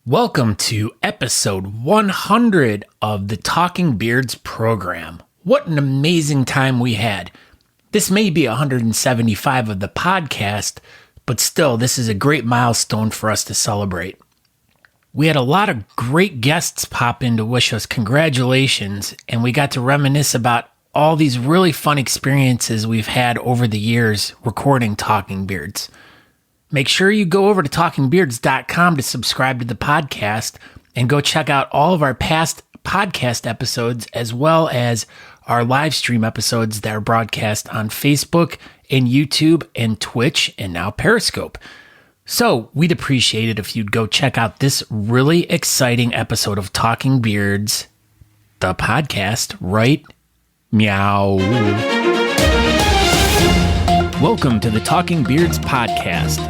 Welcome to episode 100 of the Talking Beards program. What an amazing time we had. This may be 175 of the podcast, but still, this is a great milestone for us to celebrate. We had a lot of great guests pop in to wish us congratulations, and we got to reminisce about all these really fun experiences we've had over the years recording Talking Beards. Make sure you go over to talkingbeards.com to subscribe to the podcast and go check out all of our past podcast episodes as well as our live stream episodes that are broadcast on Facebook and YouTube and Twitch and now Periscope. So we'd appreciate it if you'd go check out this really exciting episode of Talking Beards, the podcast, right? Meow. Welcome to the Talking Beards podcast,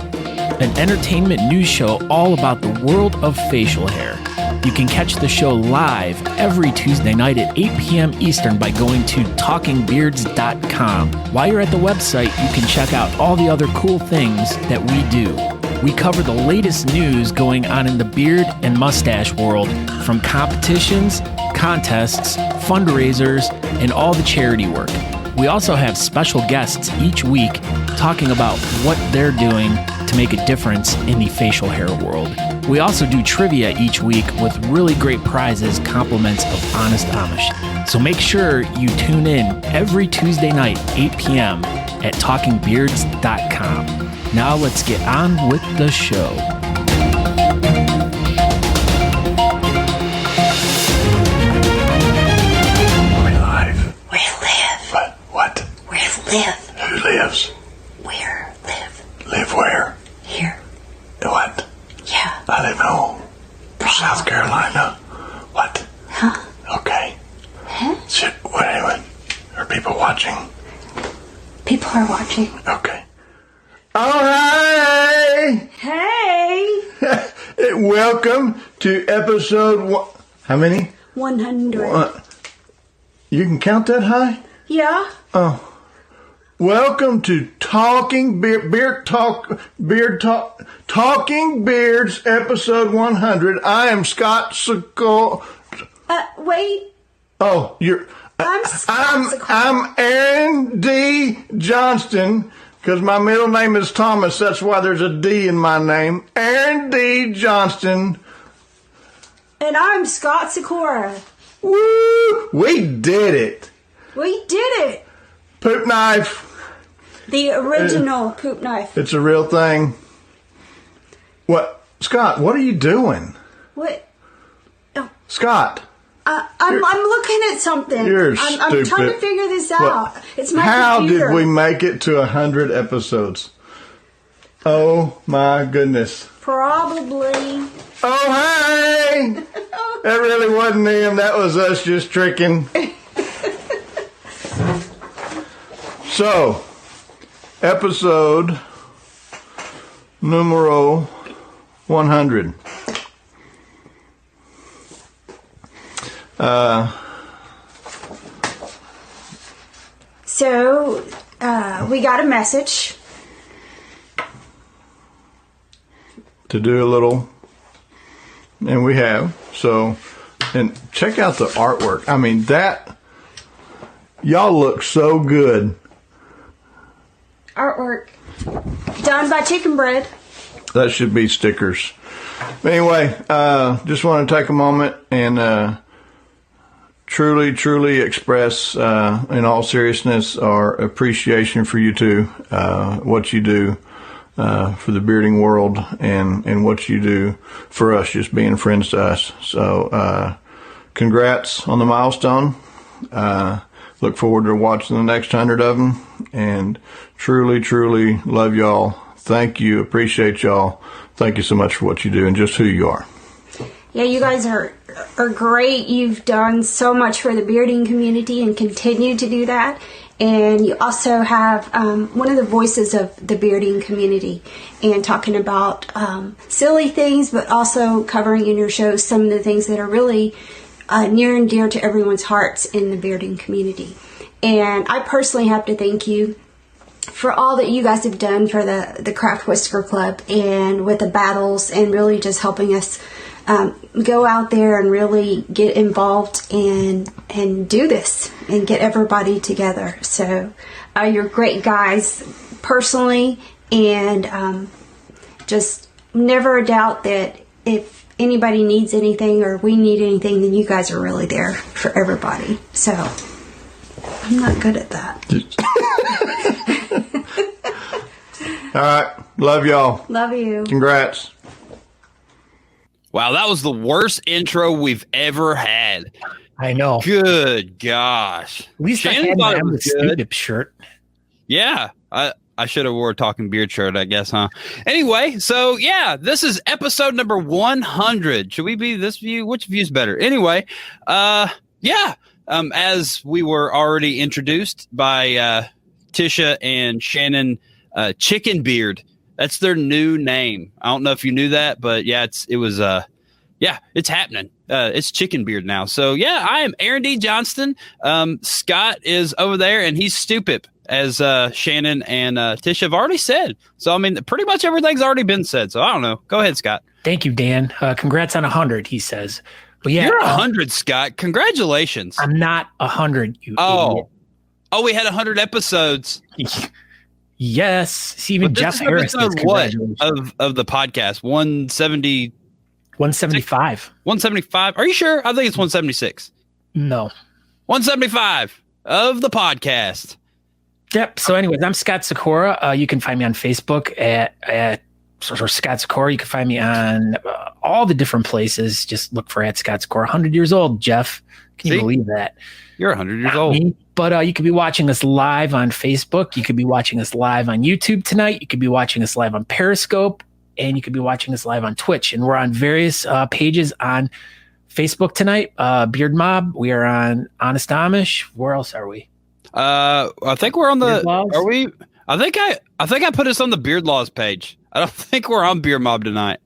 an entertainment news show all about the world of facial hair. You can catch the show live every Tuesday night at 8 p.m. Eastern by going to talkingbeards.com. While you're at the website, you can check out all the other cool things that we do. We cover the latest news going on in the beard and mustache world, from competitions, contests, fundraisers, and all the charity work. We also have special guests each week talking about what they're doing to make a difference in the facial hair world. We also do trivia each week with really great prizes, compliments of Honest Amish. So make sure you tune in every Tuesday night, 8 p.m. at talkingbeards.com. Now let's get on with the show. Live. Who lives? Where? Live. Live where? Here. What? Yeah. I live in South Carolina. What? Huh? Okay. Huh? Shit, what anyway? Are people watching? People are watching. Okay. All right! Hey! Welcome to episode how many? 100. You can count that high? Yeah. Oh. Welcome to Talking Beards, episode 100. I am Scott Secor. Wait. Oh, I'm Aaron D. Johnston, because my middle name is Thomas. That's why there's a D in my name. Aaron D. Johnston. And I'm Scott Sikora. Woo! We did it. We did it. Poop knife. The original poop knife. It's a real thing. What? Scott, what are you doing? What? Oh. Scott. I'm looking at something. You're I'm stupid. trying to figure this out. It's my How computer. did we make it to 100 episodes? Oh my goodness. Probably. Oh, hey! That really wasn't him. That was us just tricking. So, episode numero 100. So, we got a message. To do a little, and we have. So, and check out the artwork. I mean, y'all look so good. Artwork done by Chicken Bread. That should be stickers. But anyway, just want to take a moment and truly express, in all seriousness, our appreciation for you two, what you do for the bearding world and what you do for us, just being friends to us. So congrats on the milestone. Look forward to watching the next 100 of them, and truly love y'all. Thank you. Appreciate y'all. Thank you so much for what you do and just who you are. Yeah, you guys are great. You've done so much for the bearding community and continue to do that. And you also have one of the voices of the bearding community and talking about silly things, but also covering in your shows some of the things that are really near and dear to everyone's hearts in the bearding community. And I personally have to thank you for all that you guys have done for the Craft Whisker Club and with the battles and really just helping us go out there and really get involved and do this and get everybody together. So you're great guys personally, and just never a doubt that if anybody needs anything or we need anything, then you guys are really there for everybody. So I'm not good at that. All right. Love y'all. Love you. Congrats. Wow, that was the worst intro we've ever had. I know. Good gosh. At least Shannon I had thought my it was good. stupid shirt. Yeah, I should have wore a talking beard shirt, I guess, huh? Anyway, so yeah, this is episode number 100. Should we be this view? Which view's better? Anyway, as we were already introduced by Tisha and Shannon, Chicken Beard. That's their new name. I don't know if you knew that, but yeah, it's happening. It's Chicken Beard now. So yeah, I am Aaron D. Johnston. Scott is over there, and he's stupid, as Shannon and Tisha have already said. So I mean, pretty much everything's already been said. So I don't know. Go ahead, Scott. Thank you, Dan. Congrats on 100, he says. But yeah, You're 100, Scott. Congratulations. I'm not 100. You idiot. We had 100 episodes. Yes. See, even But Jeff this is Harris. episode what of the podcast? 170. 175. 175. Are you sure? I think it's 176. No. 175 of the podcast. Yep. So, anyways, I'm Scott Sakura. You can find me on Facebook at Scott Sakura. You can find me on all the different places. Just look for at Scott Sakura. 100 years old, Jeff. Can you believe that? You're 100 years old. But you could be watching us live on Facebook. You could be watching us live on YouTube tonight. You could be watching us live on Periscope. And you could be watching us live on Twitch. And we're on various pages on Facebook tonight. Beard Mob. We are on Honest Amish. Where else are we? I think we're on the. Are we? I think I put us on the Beard Laws page. I don't think we're on Beard Mob tonight.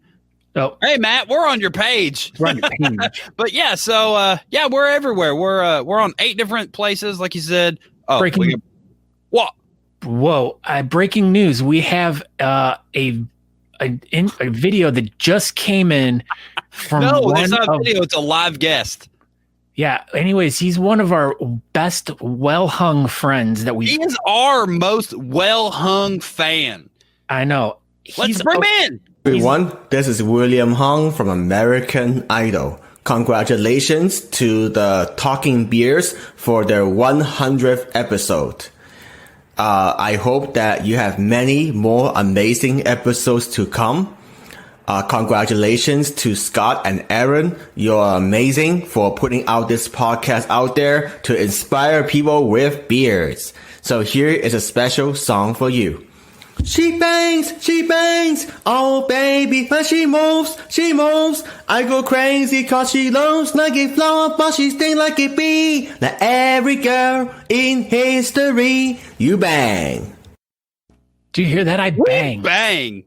Oh, hey Matt, we're on your page. We're on your page. But yeah, so we're everywhere. We're on 8 different places, like you said. Oh, what? Whoa! Breaking news. We have a video that just came in from it's not a video, it's a live guest. Yeah. Anyways, he's one of our best well-hung friends that He is our most well-hung fan. I know. Let's bring him in. Everyone, this is William Hung from American Idol. Congratulations to the Talking Beards for their 100th episode. I hope that you have many more amazing episodes to come. Congratulations to Scott and Aaron. You're amazing for putting out this podcast out there to inspire people with beards. So here is a special song for you. She bangs, oh baby, when she moves, I go crazy cause she loves like a flower, but she stings like a bee. Like every girl in history, you bang. Do you hear that? I bang. Bang.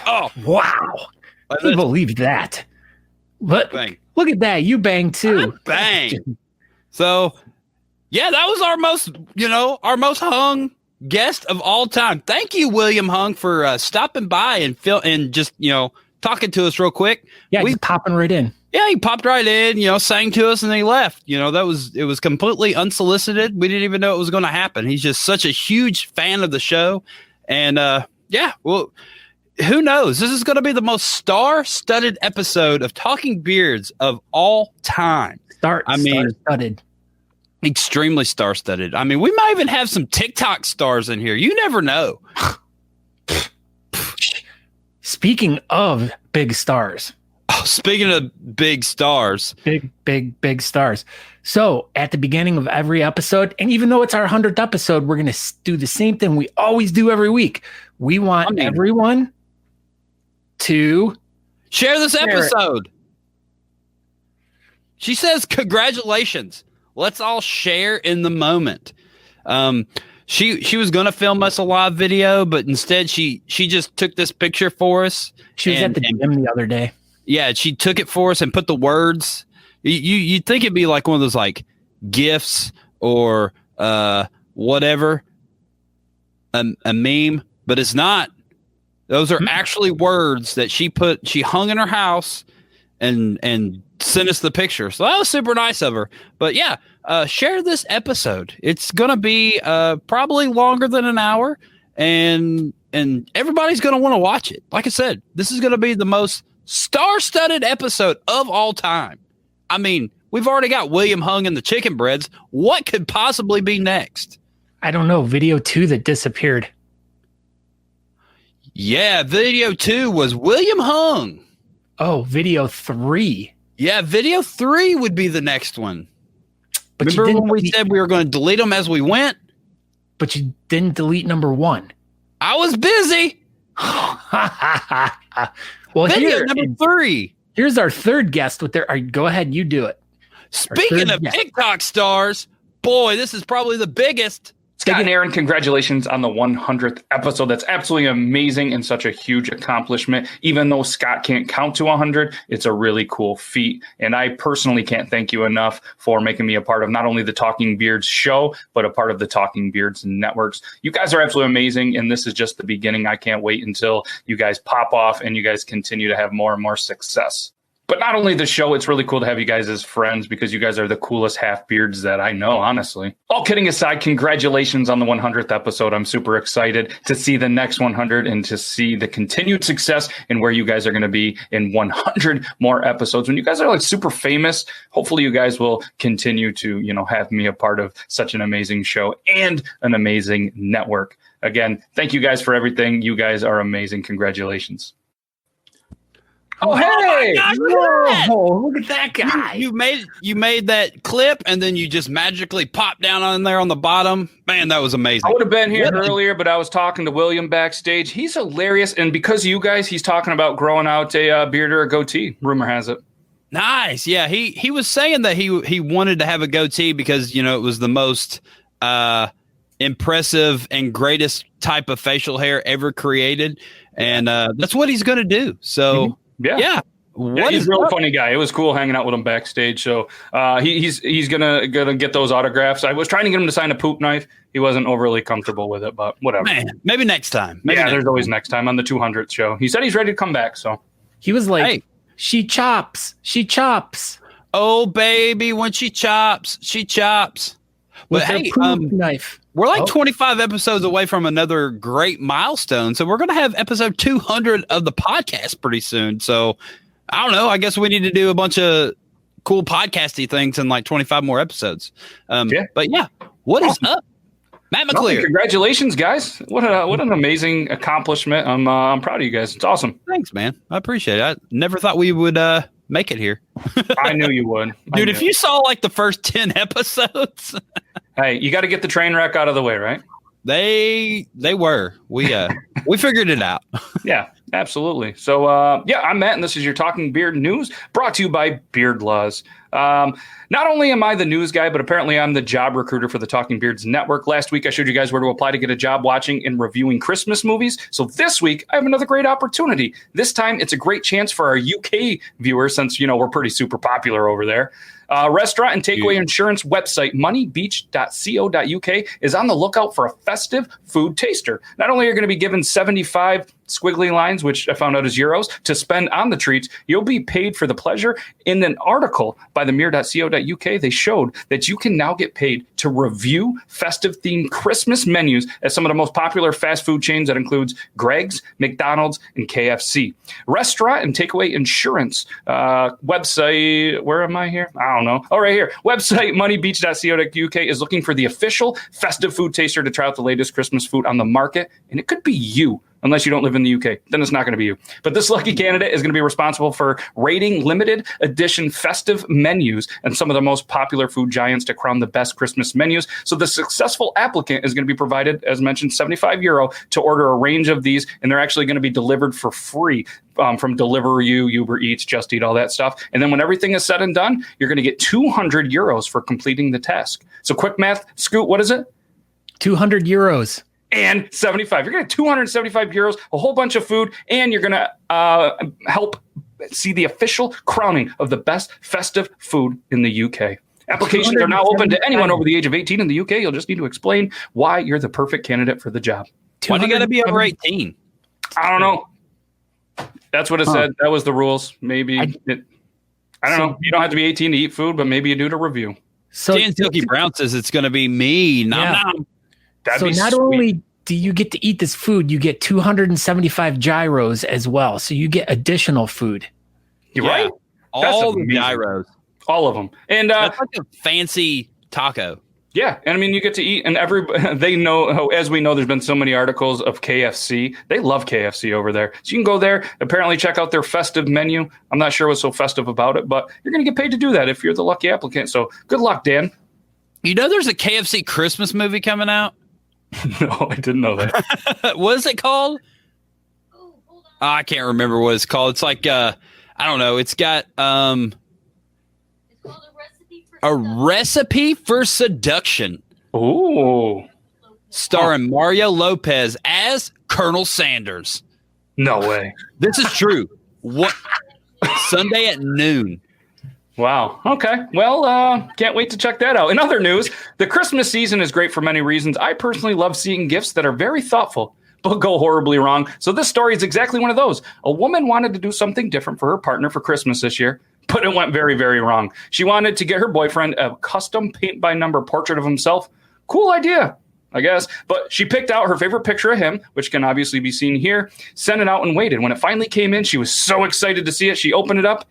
Oh, wow. I can't believe that. But bang. Look at that. You bang too. Bang. So, yeah, that was our most hung guest of all time. Thank you, William Hung, for stopping by and just talking to us real quick. Yeah, he's popping right in. Yeah, he popped right in, sang to us and then he left. It was completely unsolicited. We didn't even know it was going to happen. He's just such a huge fan of the show. And well, who knows? This is going to be the most star-studded episode of Talking Beards of all time. Star-studded. Extremely star-studded. I mean, we might even have some TikTok stars in here. You never know. Speaking of big stars. Oh, speaking of big stars. Big stars. So at the beginning of every episode, and even though it's our 100th episode, we're going to do the same thing we always do every week. We want everyone to share this episode. She says, congratulations. Let's all share in the moment. She was going to film us a live video, but instead she just took this picture for us. She was at the gym the other day. Yeah, she took it for us and put the words. You'd think it'd be like one of those like GIFs or whatever, a meme, but it's not. Those are actually words that she hung in her house. and sent us the picture. So that was super nice of her. But yeah, share this episode. It's gonna be probably longer than an hour, and everybody's gonna want to watch it. Like I said, this is gonna be the most star-studded episode of all time. I mean, we've already got William Hung and the chicken breads. What could possibly be next? I don't know. Video 2 that disappeared. Yeah, video 2 was William Hung. Oh, video 3. Yeah, video 3 would be the next one. But remember when we said we were going to delete them as we went? But you didn't delete number 1. I was busy. Well, video number 3. Here's our third guest with their. Go ahead, you do it. Speaking of TikTok stars, boy, this is probably the biggest. Scott and Aaron, congratulations on the 100th episode. That's absolutely amazing and such a huge accomplishment. Even though Scott can't count to 100, it's a really cool feat. And I personally can't thank you enough for making me a part of not only the Talking Beards show, but a part of the Talking Beards networks. You guys are absolutely amazing, and this is just the beginning. I can't wait until you guys pop off and you guys continue to have more and more success. But not only the show, it's really cool to have you guys as friends because you guys are the coolest half beards that I know, honestly. All kidding aside, congratulations on the 100th episode. I'm super excited to see the next 100 and to see the continued success and where you guys are going to be in 100 more episodes. When you guys are like super famous, hopefully you guys will continue to, have me a part of such an amazing show and an amazing network. Again, thank you guys for everything. You guys are amazing. Congratulations. Oh, hey! Gosh, Look at that guy. You made that clip, and then you just magically popped down on there on the bottom. Man, that was amazing. I would have been here earlier, but I was talking to William backstage. He's hilarious, and because of you guys, he's talking about growing out a beard or a goatee. Rumor has it. Nice. Yeah, he was saying that he wanted to have a goatee because it was the most impressive and greatest type of facial hair ever created, and that's what he's going to do. So. Yeah. He's a real funny guy. It was cool hanging out with him backstage. So he's gonna get those autographs. I was trying to get him to sign a poop knife. He wasn't overly comfortable with it, but whatever. Man, maybe next time. There's always next time on the 200th show. He said he's ready to come back. So he was like, hey, she chops. Oh baby, when she chops. With her poop knife. We're like 25 episodes away from another great milestone. So we're going to have episode 200 of the podcast pretty soon. So I don't know. I guess we need to do a bunch of cool podcasty things in like 25 more episodes. But yeah, what is up? Matt McClear. Congratulations, guys. What an amazing accomplishment. I'm proud of you guys. It's awesome. Thanks, man. I appreciate it. I never thought we would make it here. I knew you would. Dude, if you saw like the first 10 episodes. Hey, you got to get the train wreck out of the way, right? They were. We figured it out. Yeah, absolutely. So, I'm Matt, and this is your Talking Beard News, brought to you by Beard Laws. Not only am I the news guy, but apparently I'm the job recruiter for the Talking Beards Network. Last week, I showed you guys where to apply to get a job watching and reviewing Christmas movies. So this week, I have another great opportunity. This time, it's a great chance for our UK viewers, since, we're pretty super popular over there. Restaurant and takeaway insurance website moneybeach.co.uk is on the lookout for a festive food taster. Not only are you going to be given 75 squiggly lines, which I found out is euros, to spend on the treats, you'll be paid for the pleasure. In an article by themere.co.uk, they showed that you can now get paid to review festive-themed Christmas menus at some of the most popular fast food chains that includes Greg's, McDonald's, and KFC. Restaurant and takeaway insurance website, where am I here? I don't know. Oh, right here. Website moneybeach.co.uk is looking for the official festive food taster to try out the latest Christmas food on the market, and it could be you. Unless you don't live in the UK, then it's not going to be you. But this lucky candidate is going to be responsible for rating limited edition festive menus and some of the most popular food giants to crown the best Christmas menus. So the successful applicant is going to be provided, as mentioned, €75 to order a range of these, and they're actually going to be delivered for free from Deliveroo, Uber Eats, Just Eat, all that stuff. And then when everything is said and done, you're going to get €200 for completing the task. So quick math, Scoot, what is it? €200. And 75. You're going to get €275, a whole bunch of food, and you're going to help see the official crowning of the best festive food in the UK. Applications are now open to anyone over the age of 18 in the UK. You'll just need to explain why you're the perfect candidate for the job. Why do you got to be over 18? I don't know. That's what it said. That was the rules. Maybe I don't know. You don't have to be 18 to eat food, but maybe you do to review. So Dan Silky Brown says it's going to be me. Nom, Yeah. nom. That'd So be not sweet. only do you get to eat this food, you get 275 gyros as well. So you get additional food. You're Yeah. right. That's All the amazing. gyros. All of them. And That's like a fancy taco. yeah, and I mean, you get to eat, and they know, as we know, there's been so many articles of KFC. They love KFC over there. So you can go there, apparently check out their festive menu. I'm not sure what's so festive about it, but you're going to get paid to do that if you're the lucky applicant. So good luck, Dan. You know, there's a KFC Christmas movie coming out. No, I didn't know that. What is it called? I can't remember what it's called. It's like I don't know. It's got It's called a recipe for seduction, Ooh, starring Mario Lopez as Colonel Sanders. no way. This is true. What Sunday at noon? Wow. Okay. Well, can't wait to check that out. In other news, the Christmas season is great for many reasons. I personally love seeing gifts that are very thoughtful, but go horribly wrong. So this story is exactly one of those. A woman wanted to do something different for her partner for Christmas this year, but it went very, very wrong. She wanted to get her boyfriend a custom paint-by-number portrait of himself. Cool idea, I guess. But she picked out her favorite picture of him, which can obviously be seen here, sent it out and waited. When it finally came in, she was so excited to see it. She opened it up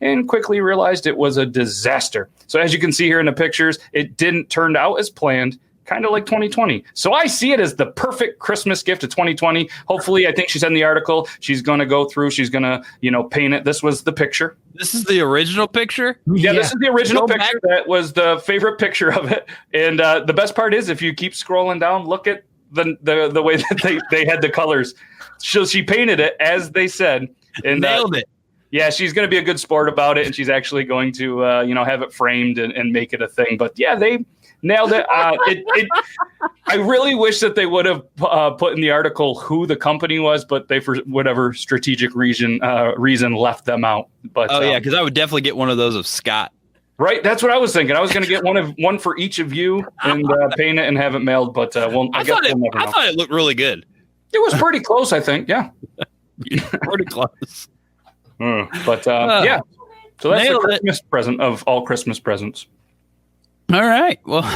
and quickly realized it was a disaster. So as you can see here in the pictures, it didn't turn out as planned, kind of like 2020. So I see it as the perfect Christmas gift of 2020. Hopefully, I think she said in the article, she's going to go through, she's going to, paint it. This was the picture. This is the original picture. Yeah, this is the original Go picture. That was the favorite picture of it. And the best part is, if you keep scrolling down, look at the way that they had the colors. So she painted it as they said. And Nailed it. yeah, she's going to be a good sport about it, and she's actually going to, have it framed and make it a thing. But yeah, they nailed it. I really wish that they would have put in the article who the company was, but they, for whatever strategic reason, left them out. But Yeah, because I would definitely get one of those of Scott. right, that's what I was thinking. I was going to get one for each of you and paint it and have it mailed. But I guess we'll never know. I thought it looked really good. It was pretty close, I think. Yeah, Pretty close. but yeah. So that's the Nailed it. Christmas present of all Christmas presents. All right. Well,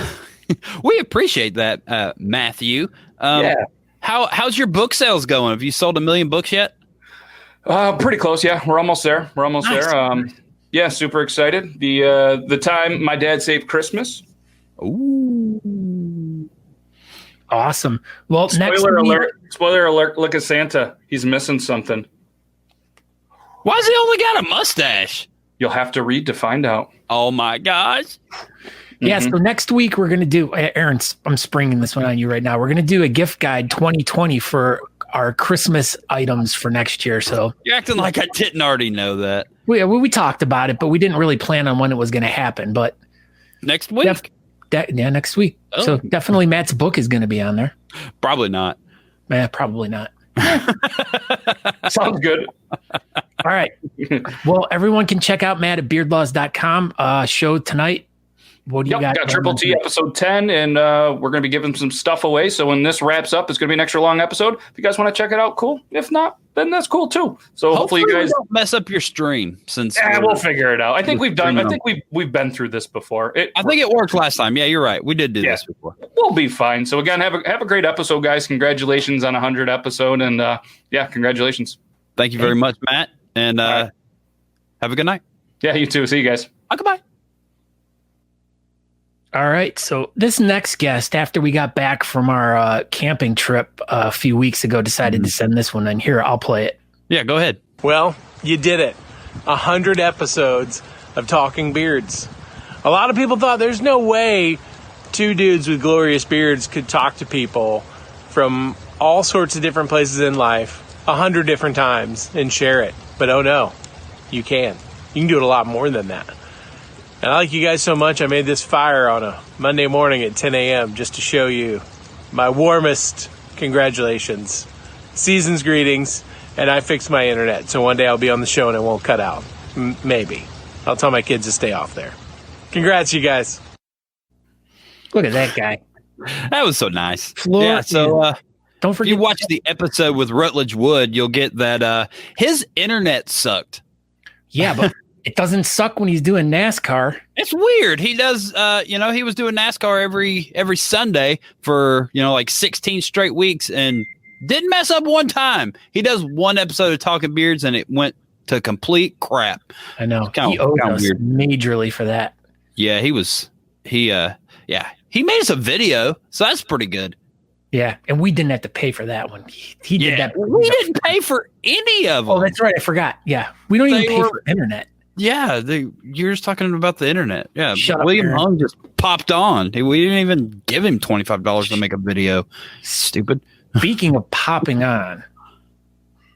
we appreciate that, Matthew. Yeah. How's your book sales going? Have you sold 1 million books yet? Pretty close. Yeah, we're almost there. Nice. There. Yeah, super excited. The time my dad saved Christmas. Ooh. Awesome. Well, next Spoiler week, alert! Spoiler alert! Look at Santa. He's missing something. Why's he only got a mustache? You'll have to read to find out. Oh my gosh. yeah. So next week we're going to do, Aaron, I'm springing this one on you right now. We're going to do a gift guide 2020 for our Christmas items for next year. So You're acting like I didn't already know that. we talked about it, but we didn't really plan on when it was going to happen. But Next week? next week. Oh. So definitely Matt's book is going to be on there. Probably not. Probably not. Sounds good. All right. Well, everyone can check out Matt at beardlaws.com. Show tonight. What do you Yep, got? got Triple T episode 10, and we're going to be giving some stuff away. So when this wraps up, it's going to be an extra long episode. If you guys want to check it out, cool. If not, then that's cool too. So hopefully you guys. we don't mess up your stream since We'll figure it out. I think we've done. I streaming think we've been through this before. I think it worked last time. Yeah, you're right. We did do Yeah. this before. We'll be fine. So again, have a great episode, guys. Congratulations on 100 episode, and congratulations. Thank you very much, Matt. And right. have a good night. Yeah, you too. See you guys. Goodbye. All right. So this next guest, after we got back from our camping trip a few weeks ago, decided to send this one in. Here, I'll play it. Yeah, go ahead. Well, you did it. 100 episodes of Talking Beards. A lot of people thought there's no way two dudes with glorious beards could talk to people from all sorts of different places in life 100 different times and share it. But oh no, you can. You can do it a lot more than that. And I like you guys so much, I made this fire on a Monday morning at 10 a.m. just to show you my warmest congratulations, season's greetings, and I fixed my internet. So one day I'll be on the show and it won't cut out. Maybe. I'll tell my kids to stay off there. Congrats, you guys. Look at that guy. That was so nice. Floor yeah, so Don't if forget. you watch the episode with Rutledge Wood, you'll get that his internet sucked. Yeah, but It doesn't suck when he's doing NASCAR. It's weird. He does, he was doing NASCAR every Sunday for, like 16 straight weeks and didn't mess up one time. He does one episode of Talking Beards and it went to complete crap. I know. He owed us weird. Majorly for that. Yeah, he made us a video, so that's pretty good. Yeah, and we didn't have to pay for that one. He did that. We didn't pay for any of them. Oh, that's right. I forgot. Yeah, we don't even pay for internet. Yeah, you're just talking about the internet. Yeah, Shut William up, Hung just popped on. We didn't even give him $25 to make a video. Stupid. Speaking of popping on,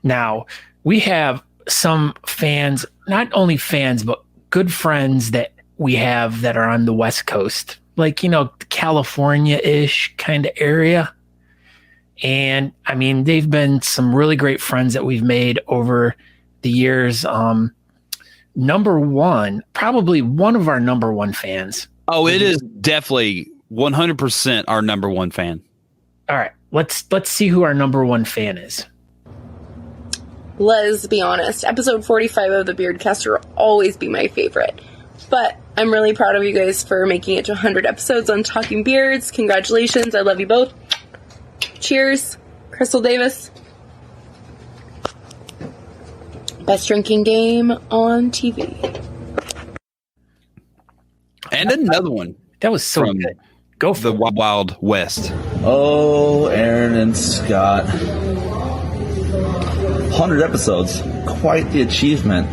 now we have some fans, not only fans, but good friends that we have that are on the West Coast, like, California-ish kind of area. And I mean, they've been some really great friends that we've made over the years. Number one, probably one of our number one fans. Oh, it is definitely 100% our number one fan. All right, let's see who our number one fan is. Let's be honest, episode 45 of the Beardcast will always be my favorite. But I'm really proud of you guys for making it to 100 episodes on Talking Beards. Congratulations, I love you both. Cheers, Crystal Davis. Best drinking game on TV. And another one. That was so from good. Go for the Wild West. Oh, Aaron and Scott. 100 episodes. Quite the achievement.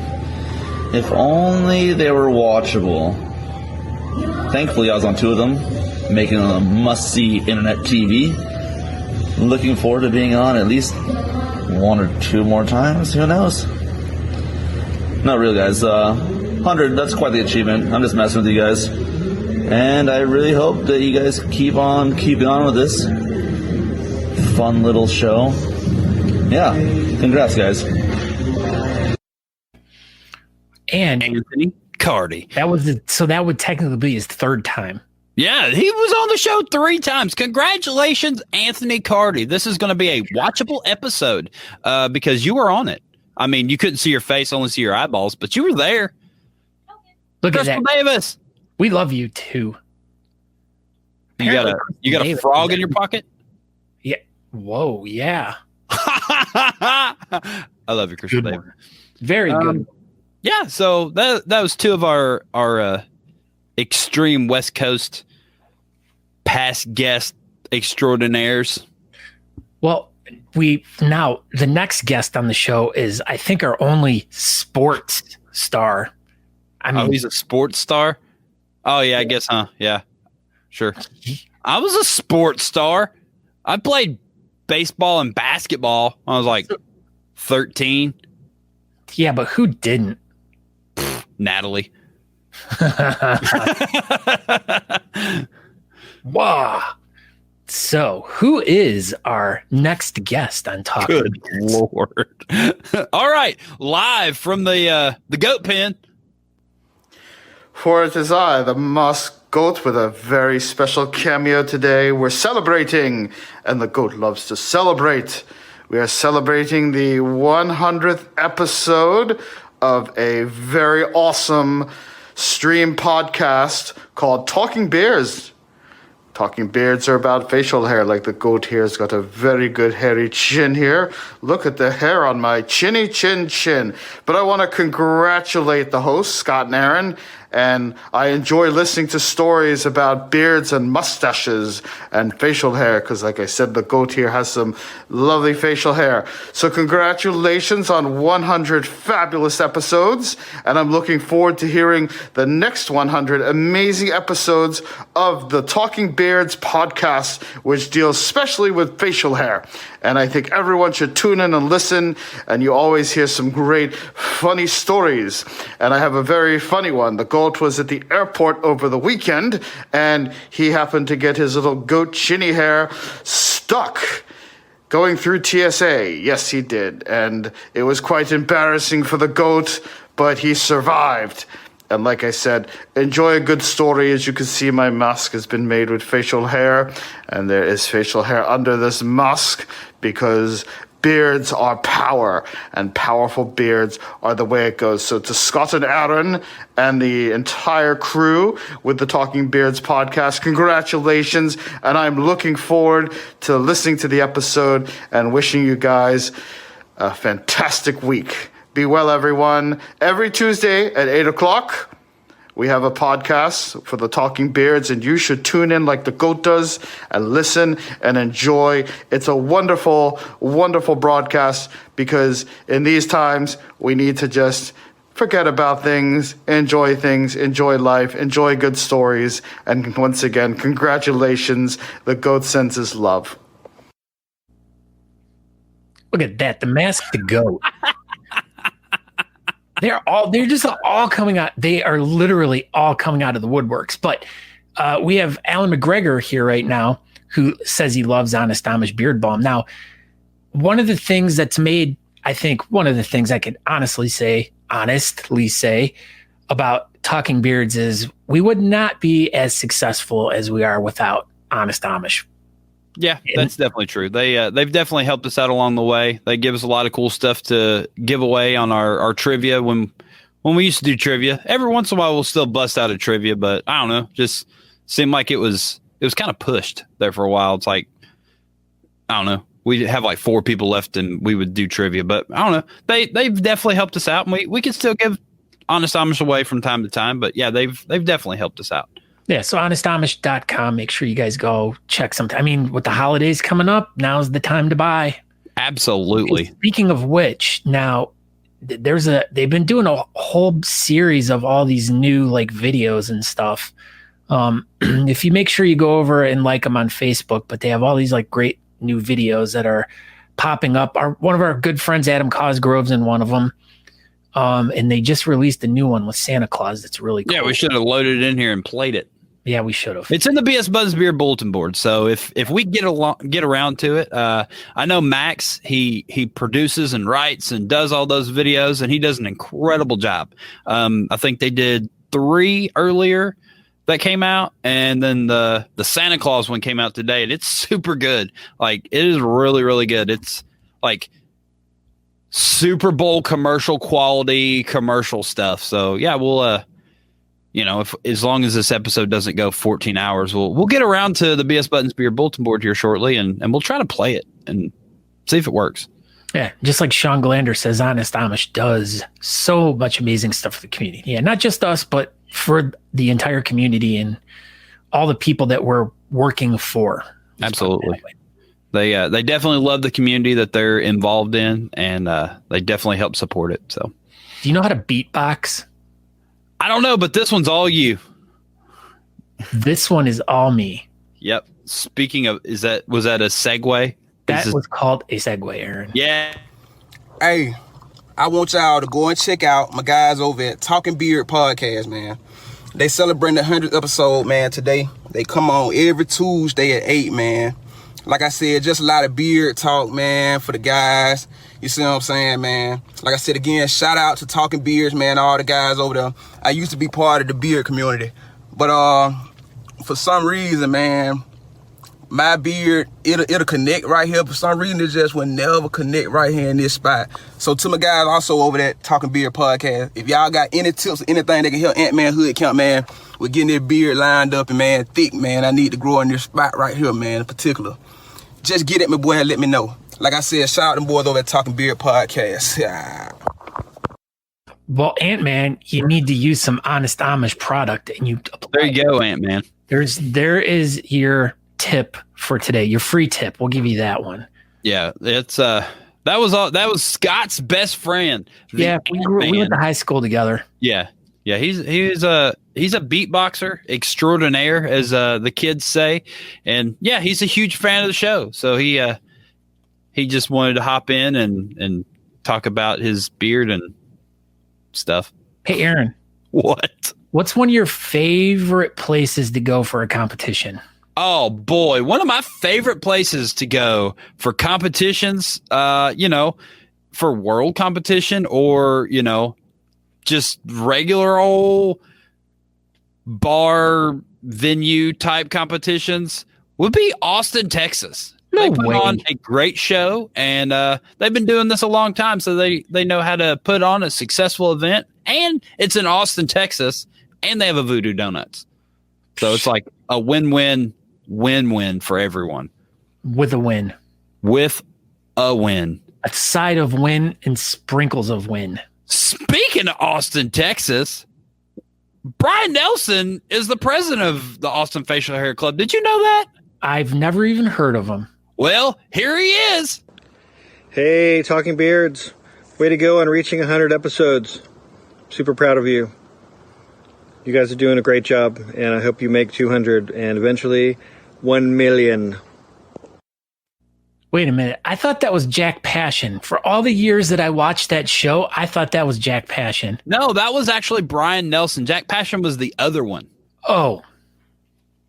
If only they were watchable. Thankfully, I was on 2 of them, making a must-see internet TV. Looking forward to being on at least 1 or 2 more times. Who knows? Not really, guys. 100, that's quite the achievement. I'm just messing with you guys. And I really hope that you guys keep on keeping on with this fun little show. Yeah, congrats, guys. And Anthony Cardi. that would technically be his 3rd time. Yeah, he was on the show 3 times. Congratulations, Anthony Cardi. This is going to be a watchable episode because you were on it. I mean, you couldn't see your face, only see your eyeballs, but you were there. Look Crystal at that. Davis. We love you too. You got a Davis frog is in your pocket? Yeah. Whoa. Yeah. I love you, Crystal Good Davis. one. Very good. Yeah, so that was 2 of our extreme West Coast past guest extraordinaires. Well, the next guest on the show is, I think, our only sports star. I mean, He's a sports star? Oh, yeah, I guess, huh? Yeah, sure. I was a sports star. I played baseball and basketball when I was like 13. yeah, but who didn't? Natalie. Wow. So, who is our next guest on Talking Good Beards? Lord. All right, live from the goat pen. For it is I, the Musk Goat, with a very special cameo today. We're celebrating, and the goat loves to celebrate. We are celebrating the 100th episode of a very awesome stream podcast called Talking Beards. Talking Beards are about facial hair, like the goat here has got a very good hairy chin here. Look at the hair on my chinny chin. But I want to congratulate the hosts, Scott and Aaron, and I enjoy listening to stories about beards and mustaches and facial hair, because like I said, the goat here has some lovely facial hair. So congratulations on 100 fabulous episodes, and I'm looking forward to hearing the next 100 amazing episodes of the Talking Beards podcast, which deals specially with facial hair. And I think everyone should tune in and listen, and you always hear some great funny stories. And I have a very funny one. The goat was at the airport over the weekend, and he happened to get his little goat chinny hair stuck going through TSA. Yes, he did. And it was quite embarrassing for the goat, but he survived. And like I said, enjoy a good story. As you can see, my mask has been made with facial hair, and there is facial hair under this mask because beards are power, and powerful beards are the way it goes. So to Scott and Aaron and the entire crew with the Talking Beards podcast, congratulations. And I'm looking forward to listening to the episode and wishing you guys a fantastic week. Be well, everyone. Every Tuesday at 8 o'clock, we have a podcast for the Talking Beards, and you should tune in like the GOAT does and listen and enjoy. It's a wonderful, wonderful broadcast, because in these times, we need to just forget about things, enjoy life, enjoy good stories. And once again, congratulations. The GOAT sends his love. Look at that. The Masked Goat. They're just all coming out. They are literally all coming out of the woodworks. But we have Alan McGregor here right now, who says he loves Honest Amish Beard Balm. Now, one of the things that's made, I think, one of the things I could honestly say about Talking Beards is we would not be as successful as we are without Honest Amish. Yeah, that's definitely true. They've definitely helped us out along the way. They give us a lot of cool stuff to give away on our trivia. When we used to do trivia, every once in a while we'll still bust out a trivia, but I don't know, just seemed like it was kind of pushed there for a while. It's like, I don't know, we have like 4 people left and we would do trivia, but I don't know. They've definitely helped us out, and we can still give Honest Amish away from time to time, but yeah, they've definitely helped us out. Yeah, so honestamish.com. Make sure you guys go check some. I mean, with the holidays coming up, now's the time to buy. Absolutely. And speaking of which, now they've been doing a whole series of all these new like videos and stuff. If you make sure you go over and like them on Facebook, but they have all these like great new videos that are popping up. One of our good friends, Adam Cosgrove's in one of them. And they just released a new one with Santa Claus that's really cool. Yeah, we should have loaded it in here and played it. Yeah, we should have. It's in the BS Buds Beer bulletin board. So if we get around to it, I know Max, he produces and writes and does all those videos, and he does an incredible job. I think they did 3 earlier that came out, and then the Santa Claus one came out today, and it's super good. Like, it is really, really good. It's like Super Bowl commercial quality commercial stuff. So yeah, we'll if as long as this episode doesn't go 14 hours, we'll get around to the BS Buttons Beer bulletin board here shortly, and we'll try to play it and see if it works. Yeah, just like Sean Glander says, Honest Amish does so much amazing stuff for the community. Yeah, not just us, but for the entire community and all the people that we're working for. Absolutely. They definitely love the community that they're involved in, and they definitely help support it. So, do you know how to beatbox? I don't know, but this one's all you. This one is all me. Yep. Speaking of, was that a segue? That was called a segue, Aaron. Yeah. Hey, I want y'all to go and check out my guys over at Talking Beard Podcast, man. They celebrating the 100th episode, man, today. They come on every Tuesday at 8, man. Like I said, just a lot of beard talk, man, for the guys. You see what I'm saying, man? Like I said, again, shout out to Talking Beards, man, all the guys over there. I used to be part of the beard community. But for some reason, man, my beard, it'll connect right here. For some reason, it just will never connect right here in this spot. So to my guys also over there, Talking Beard Podcast, if y'all got any tips or anything that can help Ant-Man Hood Camp, man, with getting their beard lined up and, man, thick, man, I need to grow in this spot right here, man, in particular. Just get at me, boy, and let me know. Like I said, shout out them boys over at Talking Beard Podcast. Well, Ant-Man, you need to use some Honest Amish product, and you apply. There you go, Ant-Man. There is your tip for today. Your free tip. We'll give you that one. Yeah, it's that was Scott's best friend. Yeah, we went to high school together. Yeah. Yeah, he's a beatboxer extraordinaire, as the kids say, and yeah, he's a huge fan of the show. So he just wanted to hop in and talk about his beard and stuff. Hey, Aaron, what's one of your favorite places to go for a competition? Oh boy, one of my favorite places to go for competitions, for world competition or just regular old bar venue type competitions would be Austin, Texas. They put on a great show, and they've been doing this a long time, so they know how to put on a successful event. And it's in Austin, Texas, and they have a Voodoo Donuts. So it's like a win-win for everyone. With a win. With a win. A side of win and sprinkles of win. Speaking of Austin, Texas, Brian Nelson is the president of the Austin Facial Hair Club. Did you know that? I've never even heard of him. Well, here he is. Hey, Talking Beards. Way to go on reaching 100 episodes. Super proud of you. You guys are doing a great job, and I hope you make 200 and eventually 1 million. Wait a minute. I thought that was Jack Passion. For all the years that I watched that show, I thought that was Jack Passion. No, that was actually Brian Nelson. Jack Passion was the other one. Oh.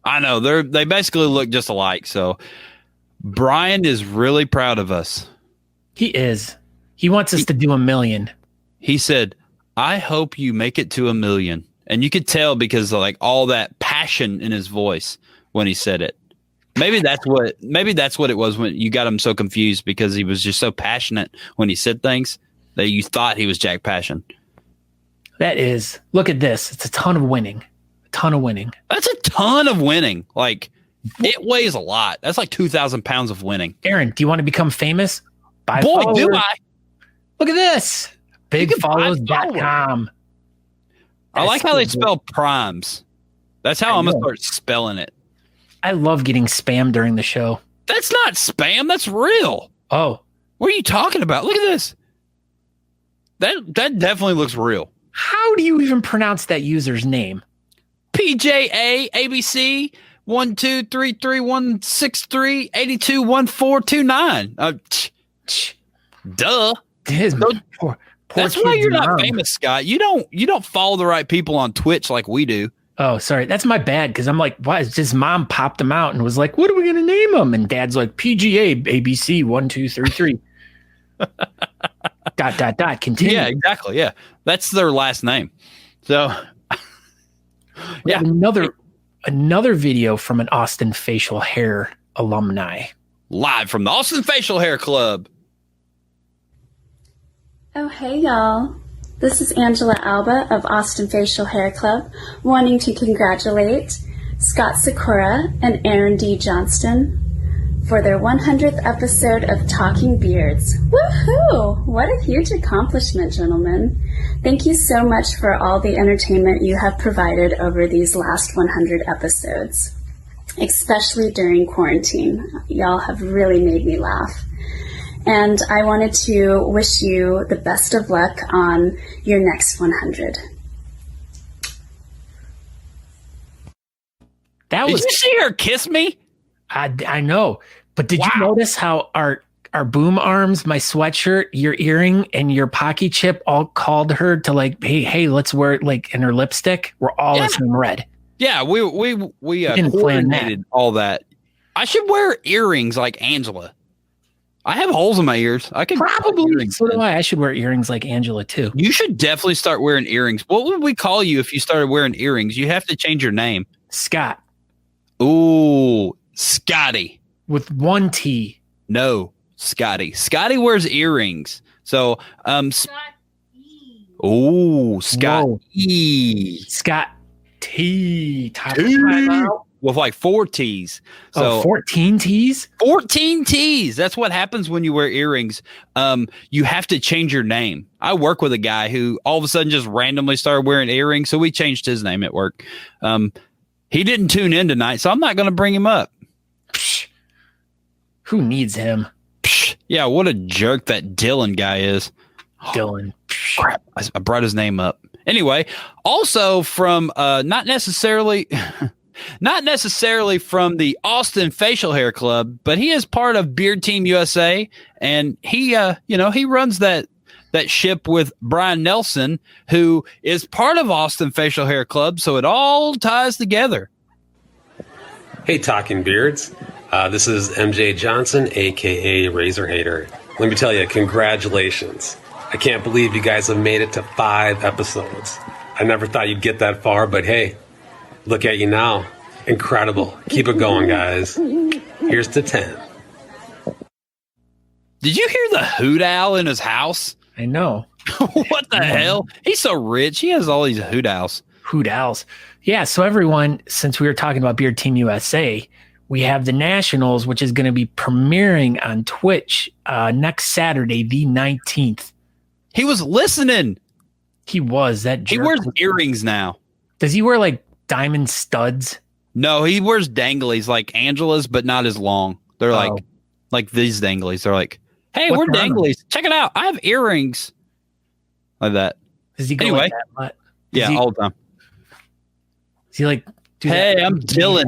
I know. They basically look just alike, so Brian is really proud of us. He is. He wants us to do 1 million. He said, I hope you make it to 1 million. And you could tell because of like all that passion in his voice when he said it. Maybe that's what it was when you got him so confused because he was just so passionate when he said things that you thought he was Jack Passion. That is. Look at this. It's a ton of winning. A ton of winning. That's a ton of winning. Like, it weighs a lot. That's like 2,000 pounds of winning. Aaron, do you want to become famous? Boy, followers. Do I. Look at this. Bigfollows.com. I like how they spell primes. That's how I'm going to start spelling it. I love getting spam during the show. That's not spam. That's real. Oh. What are you talking about? Look at this. That definitely looks real. How do you even pronounce that user's name? PJA ABC 1233163821429. Duh. That's why you're not famous, Scott. You don't follow the right people on Twitch like we do. Oh, sorry. That's my bad because I'm like, why? His mom popped him out and was like, what are we going to name him? And Dad's like, PGA ABC 1233. ... Continue. Yeah, exactly. Yeah. That's their last name. So, yeah. Another video from an Austin Facial Hair alumni. Live from the Austin Facial Hair Club. Oh, hey, y'all. This is Angela Alba of Austin Facial Hair Club, wanting to congratulate Scott Sakura and Aaron D. Johnston for their 100th episode of Talking Beards. Woohoo! What a huge accomplishment, gentlemen. Thank you so much for all the entertainment you have provided over these last 100 episodes, especially during quarantine. Y'all have really made me laugh. And I wanted to wish you the best of luck on your next 100. Did you see her kiss me? I know. But did you notice how our boom arms, my sweatshirt, your earring, and your Pocky chip all called her to like, hey, let's wear it like in her lipstick? We're all the same red. Yeah, we coordinated all that. I should wear earrings like Angela. I have holes in my ears. I can probably. So do I. I should wear earrings like Angela too. You should definitely start wearing earrings. What would we call you if you started wearing earrings? You have to change your name. Scott. Ooh, Scotty. With one T. No, Scotty. Scotty wears earrings. So, Scott E. Scott T. With like 4 T's. So 14 T's? 14 T's. That's what happens when you wear earrings. You have to change your name. I work with a guy who all of a sudden just randomly started wearing earrings. So we changed his name at work. He didn't tune in tonight, so I'm not going to bring him up. Psh, who needs him? Psh, yeah, what a jerk that Dylan guy is. Dylan. Crap, I brought his name up. Anyway, also from not necessarily from the Austin Facial Hair Club, but he is part of Beard Team USA, and he runs that ship with Brian Nelson, who is part of Austin Facial Hair Club, so it all ties together. Hey, Talking Beards. This is MJ Johnson, a.k.a. Razor Hater. Let me tell you, congratulations. I can't believe you guys have made it to 5 episodes. I never thought you'd get that far, but hey, look at you now. Incredible. Keep it going, guys. Here's to 10. Did you hear the hoot owl in his house? I know. What the hell? He's so rich. He has all these hoot owls. Hoot owls. Yeah. So everyone, since we were talking about Beard Team USA, we have the Nationals, which is going to be premiering on Twitch next Saturday, the 19th. He was listening. He was. That He jerk. wears earrings now. Does he wear like diamond studs? No, he wears danglies like Angela's, but not as long. They're like these danglies. They're like, hey, What's we're wrong? danglies. Check it out. I have earrings. Like that. Does he go Anyway. like that much? Yeah, he- all the time. Does he like do Hey, that? I'm Dylan.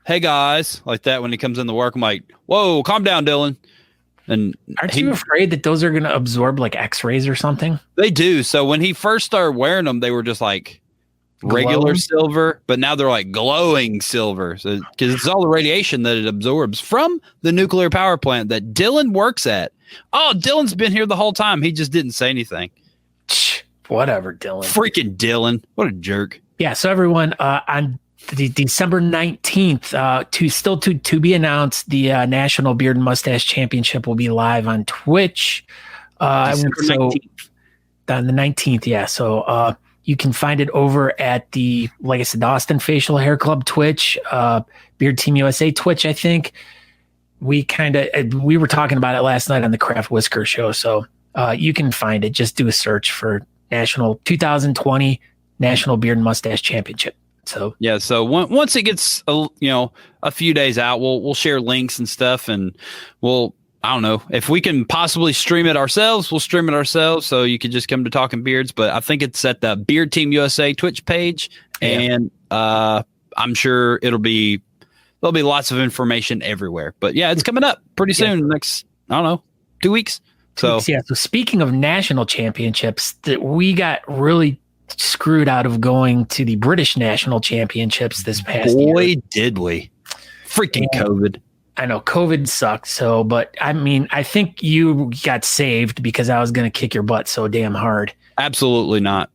Hey guys, like that when he comes into work, I'm like, whoa, calm down, Dylan. And Aren't you afraid that those are going to absorb like X-rays or something? They do. So when he first started wearing them, they were just like regular Glowing? silver, but now they're like glowing silver. So because it's all the radiation that it absorbs from the nuclear power plant that Dylan works at. Oh, Dylan's been here the whole time. He just didn't say anything. Whatever, Dylan. Freaking Dylan. What a jerk. Yeah. So everyone, on the December 19th, to be announced, the National Beard and Mustache Championship will be live on Twitch. December 19th. On the 19th, yeah. So you can find it over at the, like I said, the Austin Facial Hair Club Twitch, Beard Team USA Twitch, I think. We were talking about it last night on the Craft Whisker show. So you can find it. Just do a search for National 2020 National Beard and Mustache Championship. So yeah, so once it gets a few days out, we'll share links and stuff, and I don't know if we can possibly stream it ourselves. We'll stream it ourselves, so you can just come to Talking Beards. But I think it's at the Beard Team USA Twitch page, and I'm sure there'll be lots of information everywhere. But yeah, it's coming up pretty soon. Next, I don't know, 2 weeks. So speaking of national championships, that we got really screwed out of going to the British National Championships this past year. Boy, did we. Freaking COVID. I know COVID sucked. So, but I mean, I think you got saved because I was going to kick your butt so damn hard. Absolutely not.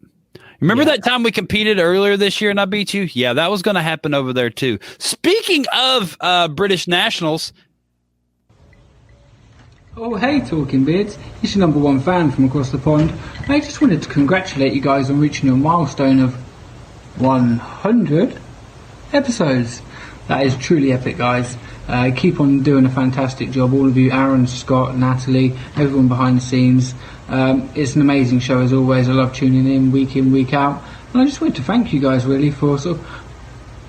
Remember that time we competed earlier this year and I beat you? Yeah, that was going to happen over there too. Speaking of British Nationals. Oh, hey, Talking Beards. It's your #1 fan from across the pond. I just wanted to congratulate you guys on reaching your milestone of 100 episodes. That is truly epic, guys. Keep on doing a fantastic job, all of you, Aaron, Scott, Natalie, everyone behind the scenes. It's an amazing show as always. I love tuning in, week out. And I just wanted to thank you guys really for sort of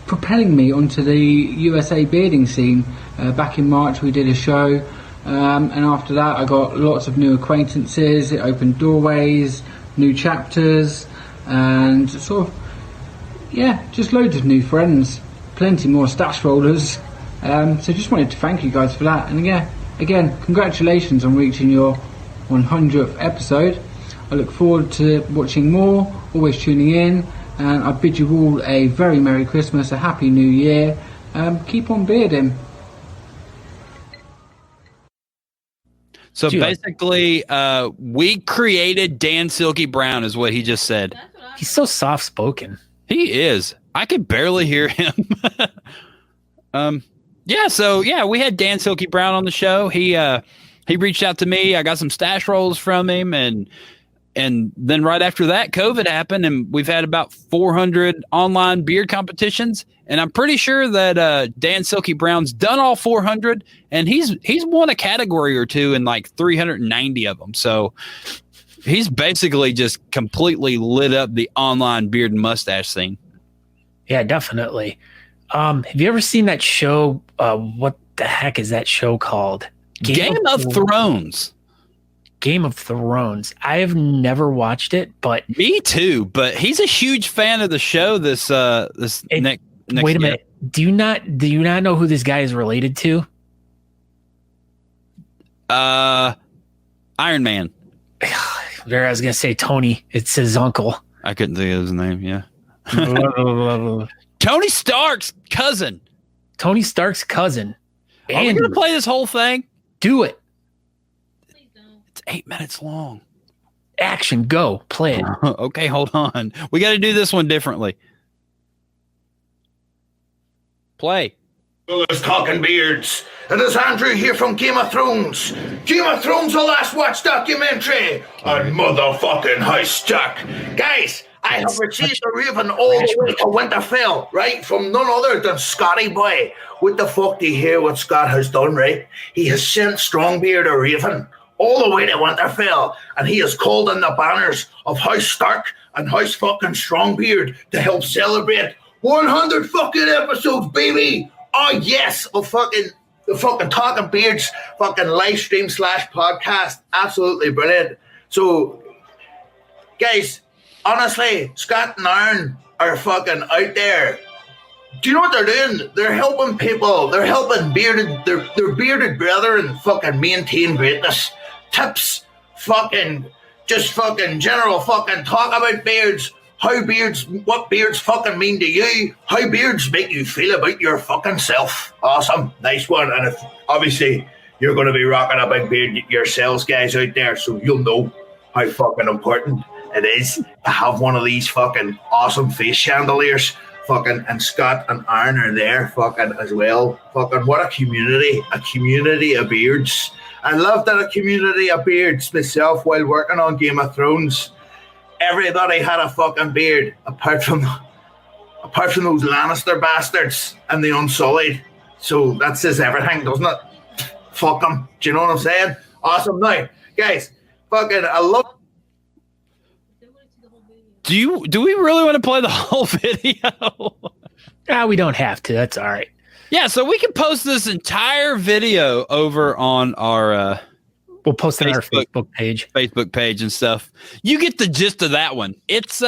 propelling me onto the USA bearding scene. Back in March we did a show. And after that I got lots of new acquaintances. It opened doorways, new chapters, and sort of, just loads of new friends, plenty more stash rollers. So just wanted to thank you guys for that. And again, congratulations on reaching your 100th episode. I look forward to watching more, always tuning in, and I bid you all a very Merry Christmas, a Happy New Year. Keep on bearding. So basically, we created Dan Silky Brown, is what he just said. He's so soft spoken. He is. I could barely hear him. We had Dan Silky Brown on the show. He reached out to me. I got some stash rolls from him, and then right after that, COVID happened, and we've had about 400 online beard competitions. And I'm pretty sure that Dan Silky Brown's done all 400, and he's won a category or two in like 390 of them. So he's basically just completely lit up the online beard and mustache scene. Yeah, definitely. Have you ever seen that show? What the heck is that show called? Game of Thrones. Game of Thrones. I have never watched it, but me too. But he's a huge fan of the show. Wait a minute. Do you not know who this guy is related to? Iron Man. I was gonna say Tony. It's his uncle. I couldn't think of his name. Yeah. Tony Stark's cousin. Tony Stark's cousin. Are we gonna play this whole thing? Do it. It's 8 minutes long. Action, go. Play it. Okay, hold on. We got to do this one differently. Play. Fellas Talking Beards. It is Andrew here from Game of Thrones. Game of Thrones, the Last Watch documentary on motherfucking House Jack. Guys, I have received a raven all the way to Winterfell, right? From none other than Scotty Boy. What the fuck do you hear what Scott has done, right? He has sent Strongbeard a raven all the way to Winterfell, and he has called in the banners of House Stark and House fucking Strongbeard to help celebrate 100 fucking episodes, baby! Oh yes, of the fucking Talking Beards fucking live stream / podcast. Absolutely brilliant. So, guys, honestly, Scott and Aaron are fucking out there. Do you know what they're doing? They're helping people. They're helping their bearded brethren fucking maintain greatness. Tips, just general fucking talk about beards. What beards fucking mean to you? How beards make you feel about your fucking self. Awesome. Nice one. And if obviously you're going to be rocking a big beard yourselves, guys out there, so you'll know how fucking important it is to have one of these fucking awesome face chandeliers. And Scott and Aaron are there as well. What a community of beards. I loved that a community of beards myself while working on Game of Thrones. Everybody had a fucking beard apart from those Lannister bastards and the Unsullied. So that says everything, doesn't it? Fuck them. Do you know what I'm saying? Awesome. Now, guys, I love. Do we really want to play the whole video? We don't have to. That's all right. Yeah, so we can post this entire video over on our we'll post it on our Facebook page and stuff. You get the gist of that one. It's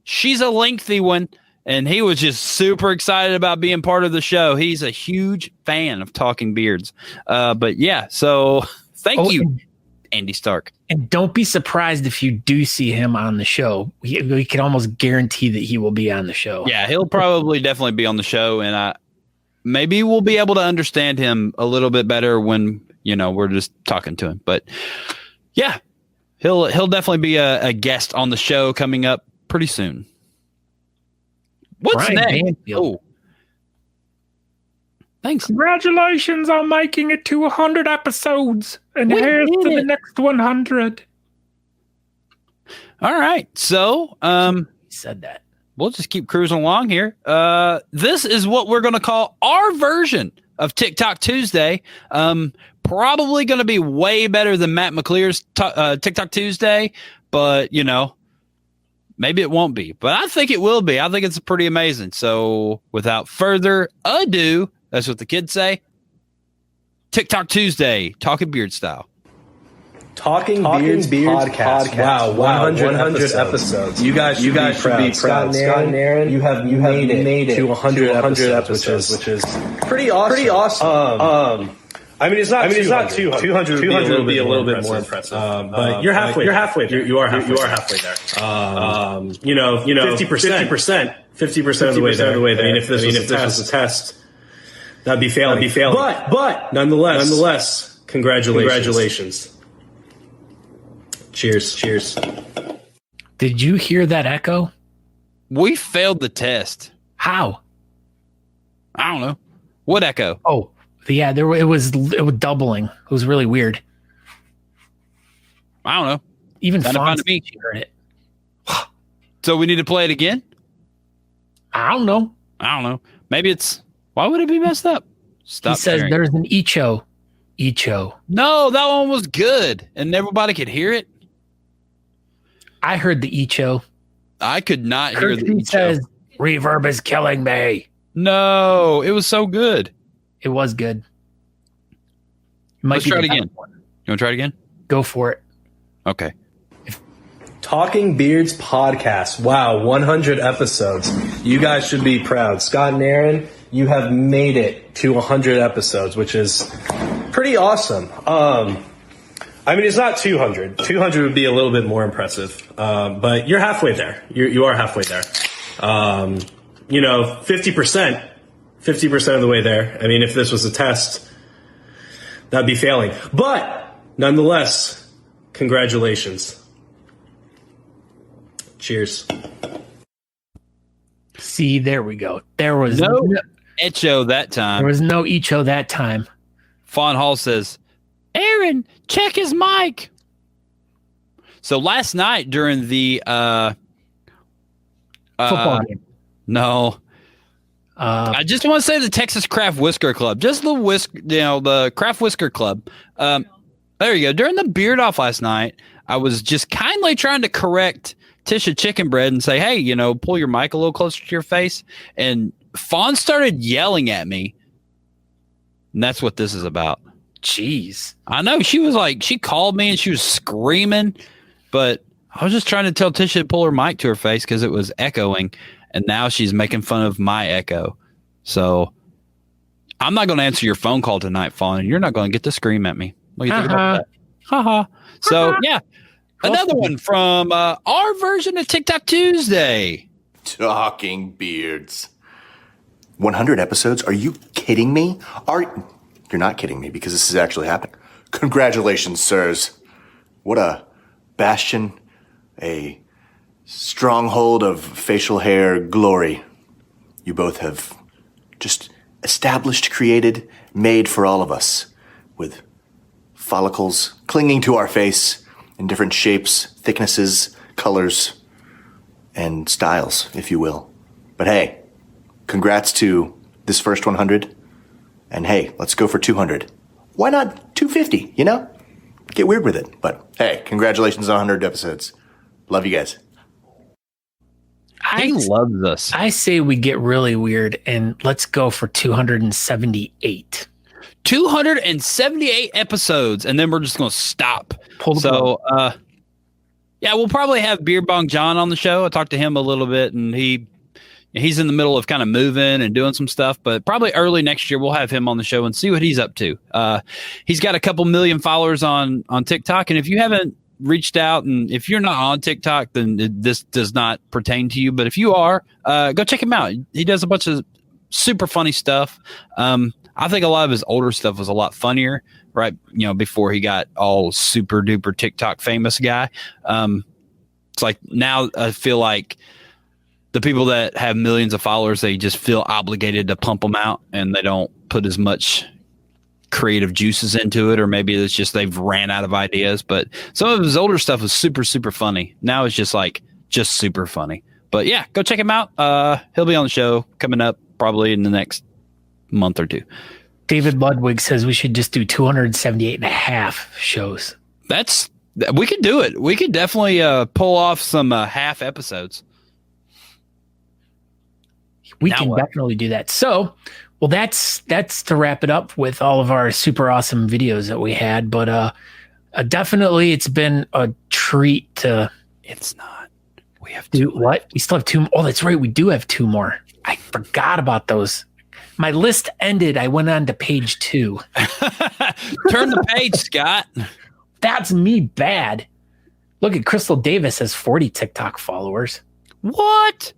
she's a lengthy one, and he was just super excited about being part of the show. He's a huge fan of Talking Beards. But yeah, so thank you, Andy Stark. And don't be surprised if you do see him on the show. We can almost guarantee that he will be on the show. Yeah, he'll probably definitely be on the show, and maybe we'll be able to understand him a little bit better when we're just talking to him. But yeah, he'll definitely be a guest on the show coming up pretty soon. What's Brian next? Banfield. Oh, thanks. Congratulations on making it to 100 episodes, and here's to the next 100. All right, so he said that. We'll just keep cruising along here. This is what we're going to call our version of TikTok Tuesday. Probably going to be way better than Matt McClear's TikTok Tuesday, but maybe it won't be. But I think it will be. I think it's pretty amazing. So without further ado, that's what the kids say. TikTok Tuesday, Talking Beard style. Talking Beards podcast. Wow, 100 episodes. You guys should be proud. Scott and Aaron, you have made it to 100 episodes, which is pretty awesome. I mean, it's not 200. 200 would be a little bit more impressive. But you're halfway. You are halfway there. 50% of the way there. I mean, if this was a test, that'd be failing. But nonetheless, congratulations. Cheers. Did you hear that echo? We failed the test. How? I don't know. What echo? Oh, yeah, it was doubling. It was really weird. I don't know. Even Fonzie heard it. So we need to play it again? I don't know. Maybe it's... Why would it be messed up? Stop. He says sharing. There's an echo. No, that one was good, and everybody could hear it. I heard the echo. I could not hear the echo. He says, reverb is killing me. No, it was so good. It was good. Let's try it again. You want to try it again? Go for it. Okay. Talking Beards podcast. Wow, 100 episodes. You guys should be proud. Scott and Aaron, you have made it to 100 episodes, which is pretty awesome. I mean, it's not 200. 200 would be a little bit more impressive. But you're halfway there. You are halfway there. 50% of the way there. I mean, if this was a test, that'd be failing. But nonetheless, congratulations. Cheers. See, there we go. There was echo that time. There was no echo that time. Fawn Hall says, Aaron, check his mic. So last night during the Football game. No. I just want to say the Texas Craft Whisker Club. Just the Craft Whisker Club. There you go. During the beard off last night, I was just kindly trying to correct Tisha Chicken Bread and say, hey, pull your mic a little closer to your face. And Fawn started yelling at me. And that's what this is about. Jeez. I know. She called me and she was screaming, but I was just trying to tell Tisha to pull her mic to her face because it was echoing. And now she's making fun of my echo. So I'm not going to answer your phone call tonight, Fawn, and you're not going to get to scream at me. What do you think about that? Ha-ha. So, yeah. Another one from our version of TikTok Tuesday. Talking Beards. 100 episodes? Are you kidding me? You're not kidding me because this is actually happening. Congratulations, sirs. What a bastion, a stronghold of facial hair glory. You both have just established, created, made for all of us with follicles clinging to our face in different shapes, thicknesses, colors, and styles, if you will. But hey, congrats to this first 100. And hey, let's go for 200. Why not 250, Get weird with it. But hey, congratulations on 100 episodes. Love you guys. He loves us. I say we get really weird and let's go for 278. 278 episodes, and then we're just going to stop. Yeah, we'll probably have Beard Bong John on the show. I talked to him a little bit, and he's in the middle of kind of moving and doing some stuff, but probably early next year we'll have him on the show and see what he's up to. He's got a couple million followers on TikTok, and if you haven't reached out, and if you're not on TikTok, then this does not pertain to you, but if you are, go check him out. He does a bunch of super funny stuff. I think a lot of his older stuff was a lot funnier, right? Before he got all super duper TikTok famous guy. It's like now I feel like the people that have millions of followers, they just feel obligated to pump them out and they don't put as much creative juices into it, or maybe it's just they've ran out of ideas. But some of his older stuff was super, super funny. Now it's just super funny. But yeah, go check him out. He'll be on the show coming up probably in the next month or two. David Ludwig says we should just do 278 and a half shows. We could do it. We could definitely pull off some half episodes. We can definitely do that. So, well, that's to wrap it up with all of our super awesome videos that we had. But definitely, it's been a treat to. It's not. We have do what? We still have two. Oh, that's right. We do have two more. I forgot about those. My list ended. I went on to page 2. Turn the page, Scott. That's me bad. Look at Crystal Davis has 40 TikTok followers. What?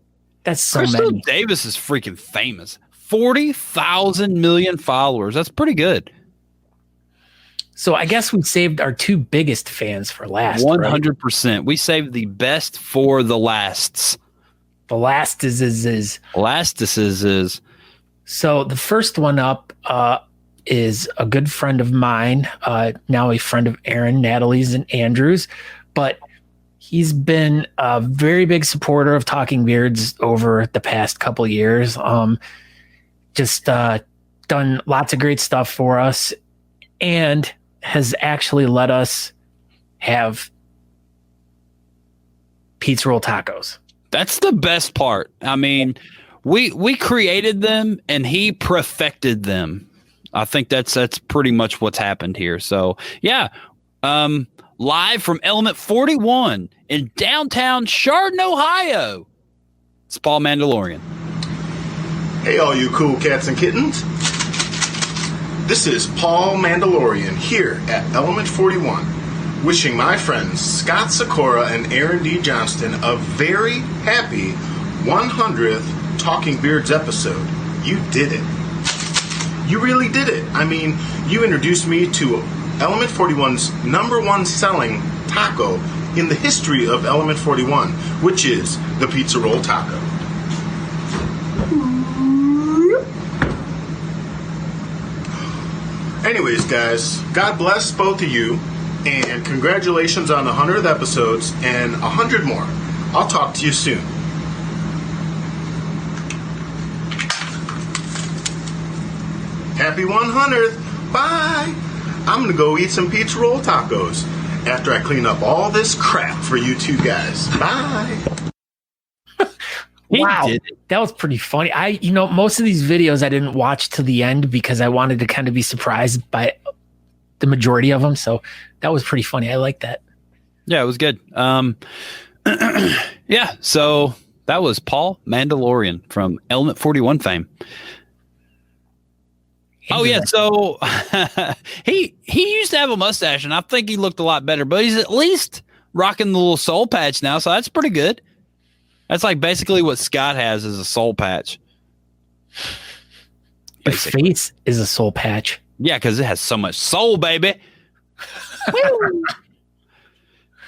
That's so Crystal many. Davis is freaking famous. 40,000 million followers. That's pretty good. So I guess we saved our two biggest fans for last. 100%. Right? We saved the best for the lasts. The last is. So the first one up is a good friend of mine, now a friend of Aaron, Natalie's, and Andrew's, but he's been a very big supporter of Talking Beards over the past couple years. Just done lots of great stuff for us and has actually let us have pizza roll tacos. That's the best part. I mean, we created them and he perfected them. I think that's pretty much what's happened here. So yeah, live from Element 41 in downtown Chardon, Ohio. It's Paul Mandalorian. Hey, all you cool cats and kittens. This is Paul Mandalorian here at Element 41, wishing my friends Scott Sakura and Aaron D. Johnston a very happy 100th Talking Beards episode. You did it. You really did it. I mean, you introduced me to Element 41's #1 selling taco in the history of Element 41, which is the pizza roll taco. Anyways, guys, God bless both of you, and congratulations on the 100th episodes and 100 more. I'll talk to you soon. Happy 100th. Bye. I'm going to go eat some pizza roll tacos after I clean up all this crap for you two guys. Bye. Wow, that was pretty funny. Most of these videos I didn't watch to the end because I wanted to kind of be surprised by the majority of them. So that was pretty funny. I like that. Yeah, it was good. Yeah, so that was Paul Mandalorian from Element 41 fame. Oh yeah, so he used to have a mustache, and I think he looked a lot better. But he's at least rocking the little soul patch now, so that's pretty good. That's like basically what Scott has is a soul patch. Your face is a soul patch. Yeah, because it has so much soul, baby.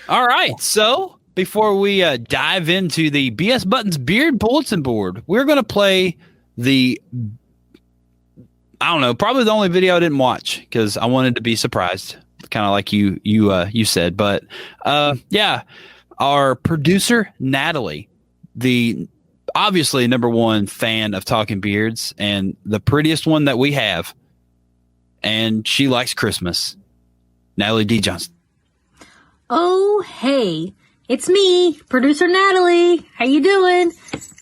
All right, so before we dive into the BS Buttons Beard Bulletin Board, we're going to play the, I don't know, probably the only video I didn't watch because I wanted to be surprised, kind of like you said. But yeah, our producer, Natalie, the obviously number one fan of Talking Beards and the prettiest one that we have, and she likes Christmas, Natalie D. Johnson. Oh, hey, it's me, producer Natalie. How you doing?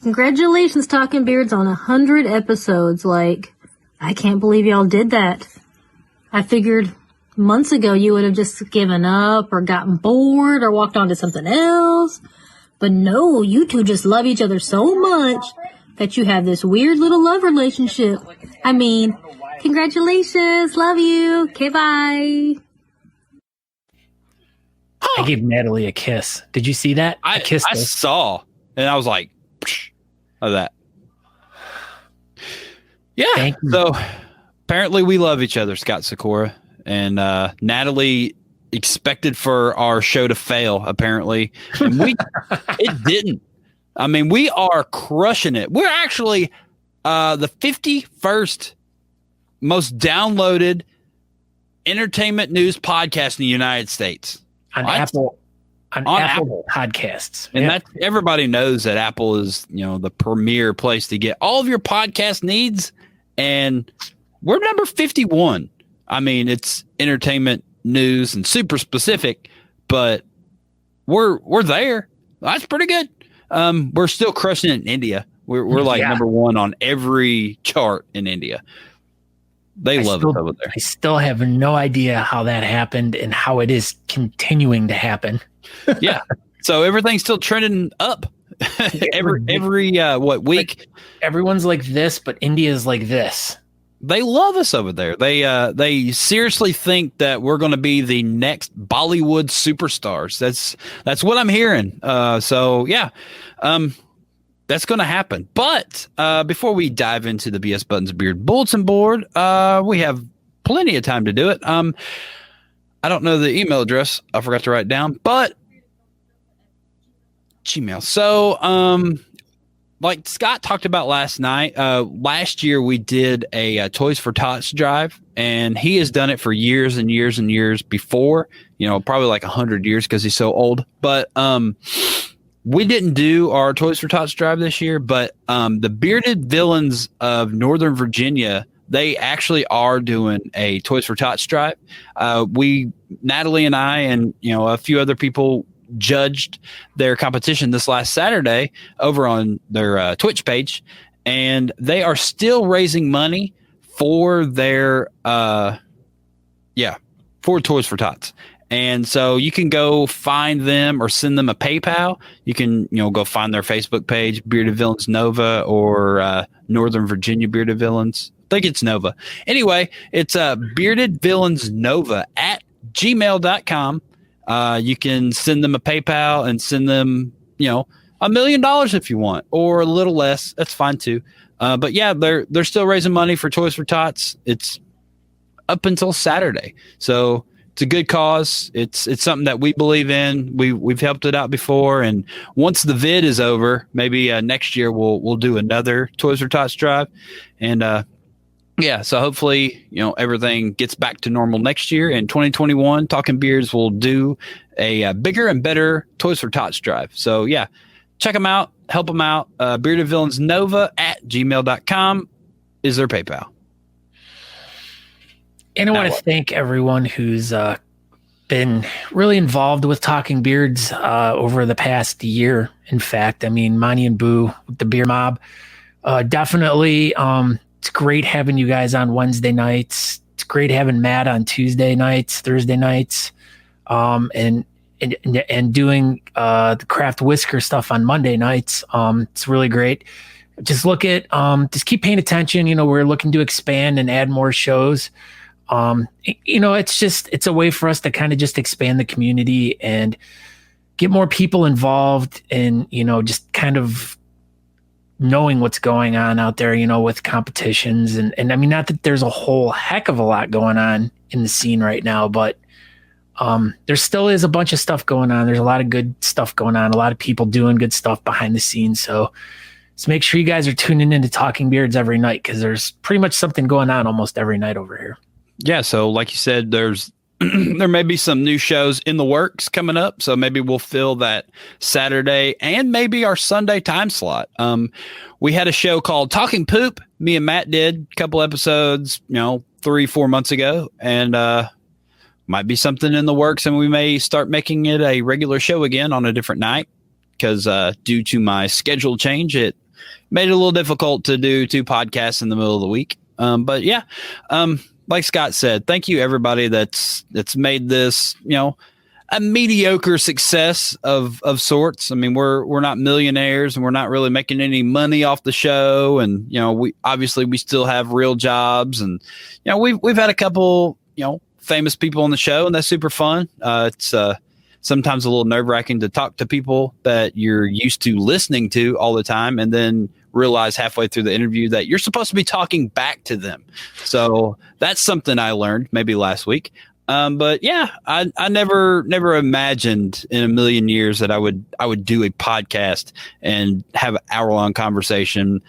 Congratulations, Talking Beards, on 100 episodes. Like, I can't believe y'all did that. I figured months ago you would have just given up or gotten bored or walked on to something else. But no, you two just love each other so much that you have this weird little love relationship. I mean, congratulations. Love you. Okay, bye. I gave Natalie a kiss. Did you see that? I kissed her. I saw, and I was like, psh, of that. Yeah. So apparently we love each other, Scott Sakura. And Natalie expected for our show to fail, apparently. And it didn't. I mean, we are crushing it. We're actually the 51st most downloaded entertainment news podcast in the United States. On Apple Podcasts. And that everybody knows that Apple is, the premier place to get all of your podcast needs. And we're number 51. I mean, it's entertainment news and super specific, but we're there. That's pretty good. We're still crushing it in India. We're like number one on every chart in India. They love it over there. I still have no idea how that happened and how it is continuing to happen. Yeah. So everything's still trending up every week. Everyone's like this, but India's like this. They love us over there. They seriously think that we're going to be the next Bollywood superstars. That's what I'm hearing. So yeah. That's going to happen. But before we dive into the BS Buttons Beard Bulletin Board, we have plenty of time to do it. I don't know the email address. I forgot to write it down, but Gmail. So, like Scott talked about last night, last year we did a Toys for Tots drive, and he has done it for years and years and years before, probably like 100 years because he's so old. But we didn't do our Toys for Tots drive this year, but the Bearded Villains of Northern Virginia, they actually are doing a Toys for Tots drive. Natalie and I and a few other people judged their competition this last Saturday over on their Twitch page, and they are still raising money for their for Toys for Tots. And so you can go find them or send them a PayPal. You can, go find their Facebook page, Bearded Villains Nova, or Northern Virginia Bearded Villains. I think it's Nova. Anyway, it's Bearded Villains Nova at gmail.com. You can send them a PayPal and send them, $1 million if you want, or a little less. That's fine too. But yeah, they're still raising money for Toys for Tots. It's up until Saturday. So it's a good cause. It's something that we believe in. We've helped it out before, and once the vid is over, maybe next year we'll do another Toys for Tots drive. And yeah, so hopefully, everything gets back to normal next year. In 2021, Talking Beards will do a bigger and better Toys for Tots drive. So, yeah, check them out. Help them out. beardedvillainsnova@gmail.com is their PayPal. And I want to thank everyone who's been really involved with Talking Beards over the past year. In fact, I mean, Monty and Boo with the Beer Mob. Definitely, it's great having you guys on Wednesday nights. It's great having Matt on Tuesday nights, Thursday nights, and doing the Craft Whisker stuff on Monday nights. It's really great. Just just keep paying attention. We're looking to expand and add more shows. It's a way for us to kind of just expand the community and get more people involved in, just kind of knowing what's going on out there, with competitions. And I mean, not that there's a whole heck of a lot going on in the scene right now, but there still is a bunch of stuff going on. There's a lot of good stuff going on, a lot of people doing good stuff behind the scenes. So make sure you guys are tuning into Talking Beards every night, because there's pretty much something going on almost every night over here. Yeah, so like you said, there may be some new shows in the works coming up, so maybe we'll fill that Saturday and maybe our Sunday time slot. We had a show called Talking Poop. Me and Matt did a couple episodes, 3-4 months ago, and might be something in the works, and we may start making it a regular show again on a different night, because due to my schedule change, it made it a little difficult to do 2 podcasts in the middle of the week. But yeah, like Scott said, thank you everybody that's made this, a mediocre success of sorts. I mean, we're not millionaires, and we're not really making any money off the show. And, we still have real jobs, and, we've had a couple, famous people on the show, and that's super fun. It's sometimes a little nerve-wracking to talk to people that you're used to listening to all the time, and then realize halfway through the interview that you're supposed to be talking back to them. So that's something I learned maybe last week. But yeah, I never imagined in a million years that I would do a podcast and have an hour-long conversation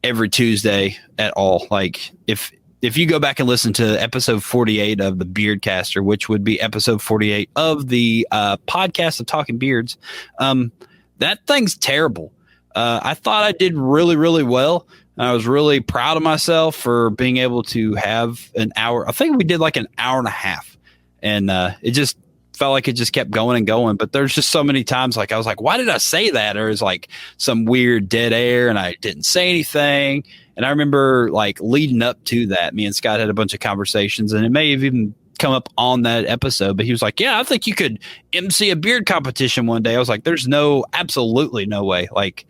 every Tuesday at all. Like if you go back and listen to episode 48 of the Beardcaster, which would be episode 48 of the podcast of Talking Beards, that thing's terrible. I thought I did really, really well. I was really proud of myself for being able to have an hour. I think we did like an hour and a half, and it just felt like it just kept going and going. But there's just so many times like I was like, why did I say that? Or it was like some weird dead air and I didn't say anything. And I remember like leading up to that, me and Scott had a bunch of conversations, and it may have even come up on that episode, but he was like, yeah, I think you could MC a beard competition one day. I was like, there's absolutely no way. Like,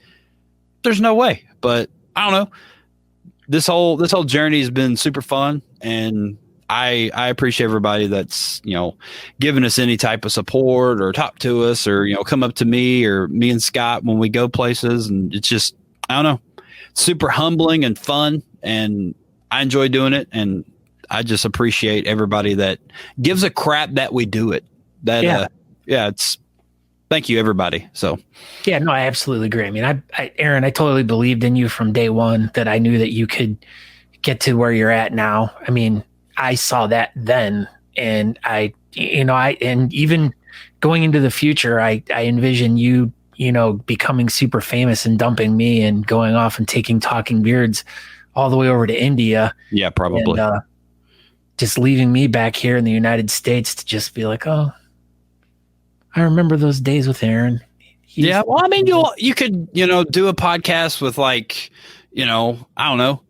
there's no way. But I don't know. This whole journey has been super fun, and I appreciate everybody that's, giving us any type of support or talk to us or, come up to me or me and Scott when we go places. And it's just, I don't know, super humbling and fun, and I enjoy doing it. And I just appreciate everybody that gives a crap that we do it. It's thank you everybody. So yeah, no, I absolutely agree. I mean, Aaron, I totally believed in you from day one, that I knew that you could get to where you're at now. I mean, I saw that then, and and even going into the future, I envision you, becoming super famous and dumping me and going off and taking Talking Beards all the way over to India. Yeah, probably. And, just leaving me back here in the United States to just be like, oh, I remember those days with Aaron. Yeah, well, I mean, you could, do a podcast with like, I don't know,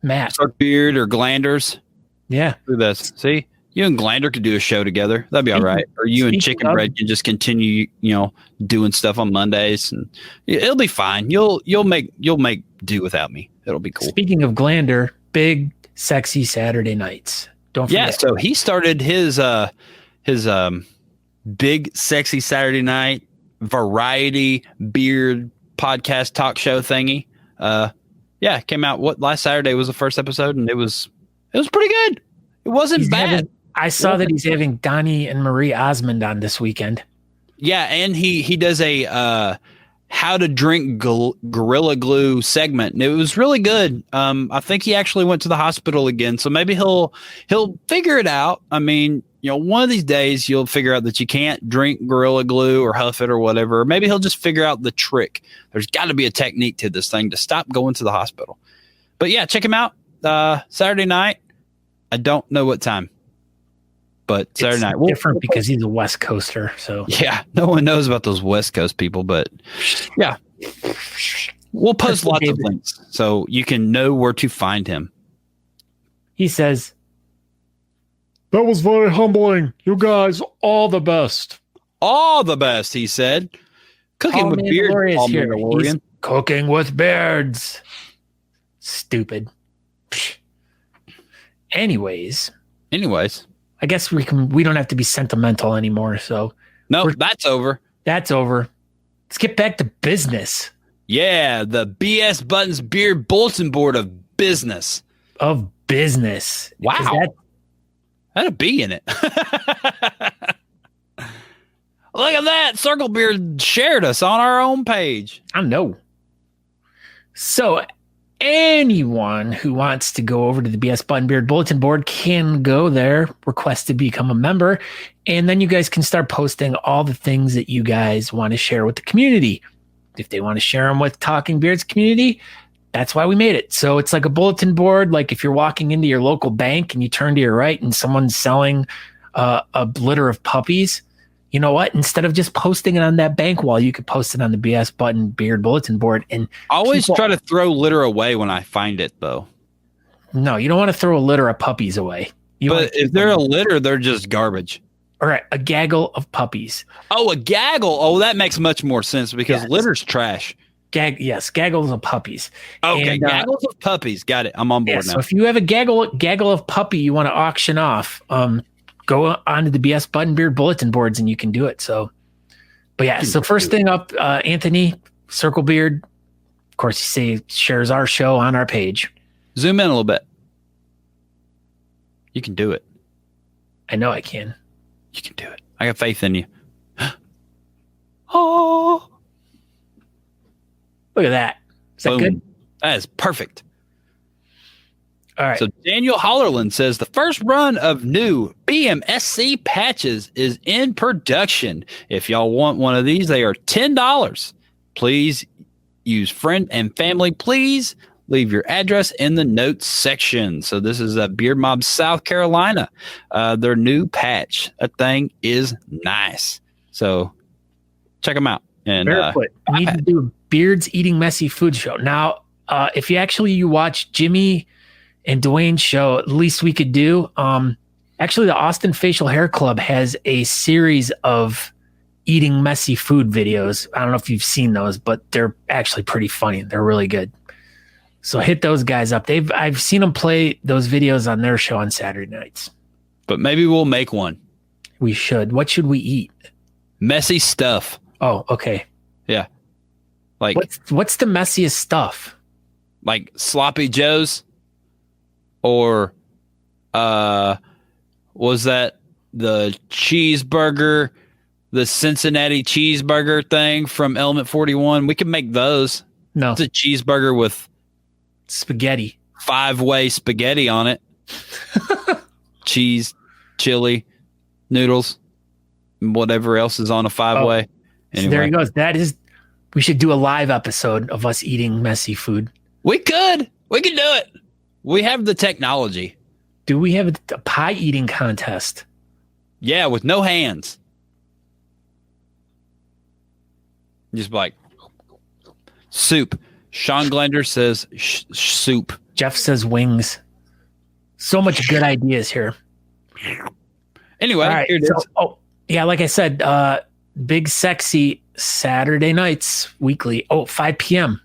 Matt Beard or Glanders. Yeah, do this. See, you and Glander could do a show together. That'd be all right. Or you and Chicken Bread can just continue, doing stuff on Mondays, and it'll be fine. You'll make do without me. It'll be cool. Speaking of Glander, big sexy Saturday nights. Don't forget. Yeah, so he started his big sexy Saturday night variety beard podcast talk show thingy. It came out last Saturday was the first episode, and it was pretty good. It wasn't bad. I saw that he's having Donnie and Marie Osmond on this weekend. Yeah, and he does a how to drink Gorilla Glue segment, and it was really good. I think he actually went to the hospital again, so maybe he'll figure it out. I mean, one of these days you'll figure out that you can't drink Gorilla Glue or huff it or whatever. Or maybe he'll just figure out the trick. There's got to be a technique to this thing to stop going to the hospital. But yeah, check him out Saturday night. I don't know what time, but Saturday night. Different because he's a West Coaster. So yeah, no one knows about those West Coast people, but yeah, we'll post lots of links so you can know where to find him. He says, "That was very humbling. You guys, all the best." All the best, he said. Cooking with beards. Paul Mandalorian. He's cooking with beards. Stupid. Anyways, I guess we don't have to be sentimental anymore. So no, that's over. That's over. Let's get back to business. Yeah, the BS Buttons Beard Bulletin Board of business. Of business. Wow. Had a B in it. Look at that. Circle Beard shared us on our own page. I know. So anyone who wants to go over to the BS Button Beard Bulletin Board can go there, request to become a member, and then you guys can start posting all the things that you guys want to share with the community. If they want to share them with Talking Beards community, that's why we made it. So it's like a bulletin board. Like if you're walking into your local bank and you turn to your right and someone's selling a litter of puppies, you know what? Instead of just posting it on that bank wall, you could post it on the BS Button Beard Bulletin Board. And I always try to throw litter away when I find it, though. No, you don't want to throw a litter of puppies away. But if they're a litter, they're just garbage. All right, a gaggle of puppies. Oh, a gaggle. Oh, that makes much more sense because litter's trash. Gaggles of puppies. Okay, and, gaggles of puppies. Got it. I'm on board now. So if you have a gaggle of puppy you want to auction off, go onto the BS Button Beard Bulletin Boards and you can do it. So, but yeah, so first thing up, Anthony, Circle Beard, of course, you say shares our show on our page. Zoom in a little bit. You can do it. I know I can. You can do it. I got faith in you. Oh. Look at that. Is that good? That is perfect. All right. So Daniel Hollerland says the first run of new BMSC patches is in production. If y'all want one of these, they are $10. Please use friend and family. Please leave your address in the notes section. So this is Beard Mob, South Carolina. Their new patch. That thing is nice. So check them out. And Barefoot. We need to do a Beards Eating Messy Food show. Now, if you watch Jimmy and Dwayne's show, at least we could do. Actually, the Austin Facial Hair Club has a series of eating messy food videos. I don't know if you've seen those, but they're actually pretty funny. They're really good. So hit those guys up. I've seen them play those videos on their show on Saturday nights. But maybe we'll make one. We should. What should we eat? Messy stuff. Oh, okay. Yeah. Like what's the messiest stuff? Like Sloppy Joe's, or was that the cheeseburger, the Cincinnati cheeseburger thing from Element 41? We can make those. No, it's a cheeseburger with spaghetti, 5-way spaghetti on it, cheese, chili, noodles, and whatever else is on a 5-way. Anyway. So there he goes. We should do a live episode of us eating messy food. We could do it. We have the technology. Do we have a pie eating contest? Yeah, with no hands. Just like soup. Sean Glender says soup. Jeff says wings. So much good ideas here. Anyway, all right, here it is. Like I said, Big Sexy Saturday nights weekly. 5 p.m.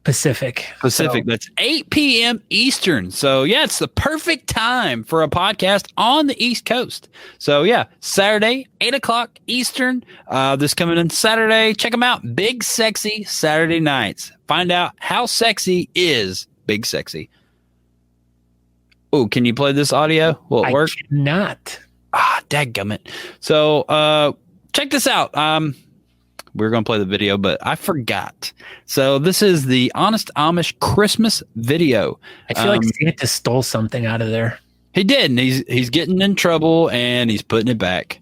Pacific. That's 8 p.m. Eastern. So yeah, it's the perfect time for a podcast on the East Coast. So yeah, Saturday, 8 o'clock Eastern. This coming in Saturday. Check them out. Big Sexy Saturday nights. Find out how sexy is Big Sexy. Oh, can you play this audio? Will it work? I cannot. Dadgummit. So check this out. We were going to play the video, but I forgot. So this is the Honest Amish Christmas video. I feel like Santa stole something out of there. He did, and he's getting in trouble, and he's putting it back.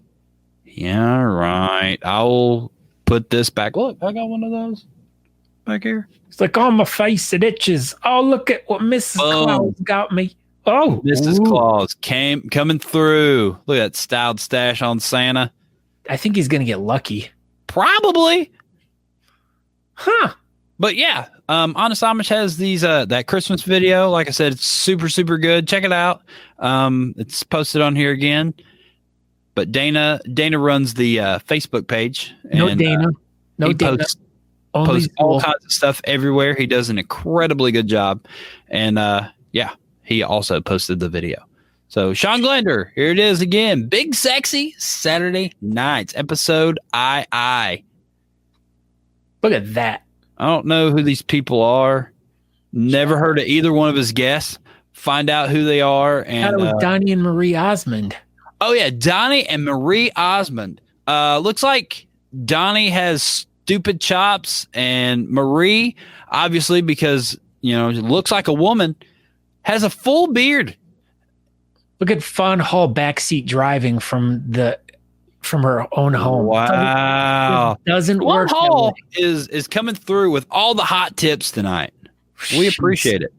Yeah, right. I'll put this back. Look, I got one of those back here. It's like on my face, it itches. Oh, look at what Mrs. Claus got me. Oh, Mrs. Claus coming through. Look at that styled stash on Santa. I think he's gonna get lucky. Probably. Huh. But yeah, Honest Amish has these that Christmas video. Like I said, it's super, super good. Check it out. It's posted on here again. But Dana runs the Facebook page. No Dana. Posts all kinds of stuff everywhere. He does an incredibly good job. And yeah, he also posted the video. So Sean Glender, here it is again. Big Sexy Saturday Nights, episode II. Look at that. I don't know who these people are. Never heard of either one of his guests. Find out who they are. And it was Donnie and Marie Osmond. Oh, yeah. Donnie and Marie Osmond. Looks like Donnie has stupid chops, and Marie, obviously, because, you know, it looks like a woman, has a full beard. Look at Fawn Hall backseat driving from her own home. Wow. It doesn't Fawn work. Hall is coming through with all the hot tips tonight. We appreciate it.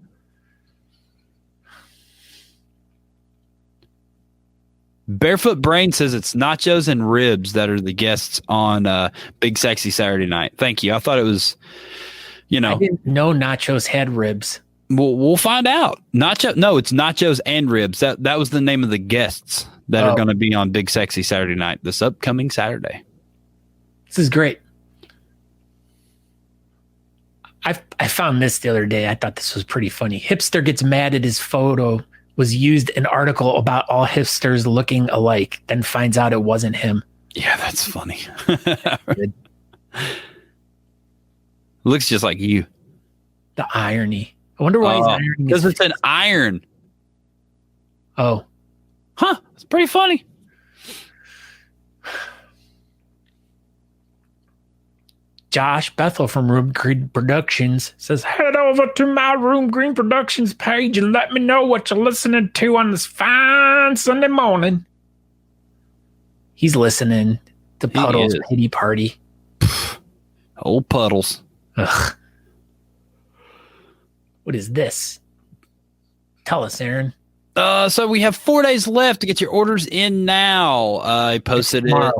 Barefoot Brain says it's nachos and ribs that are the guests on Big Sexy Saturday Night. Thank you. I thought it was, you know. I didn't know nachos had ribs. We'll find out. No, it's nachos and ribs. That was the name of the guests that are going to be on Big Sexy Saturday Night this upcoming Saturday. This is great. I found this the other day. I thought this was pretty funny. Hipster gets mad at his photo. Was used an article about all hipsters looking alike, then finds out it wasn't him. Yeah, that's funny. Looks just like you. The irony. I wonder why he's ironing. Because it's an iron. Oh. Huh. It's pretty funny. Josh Bethel from Room Green Productions says, head over to my Room Green Productions page and let me know what you're listening to on this fine Sunday morning. He's listening to Puddles Pity Party. Old Puddles. Ugh. What is this? Tell us, Aaron. So we have 4 days left to get your orders in now. I posted it.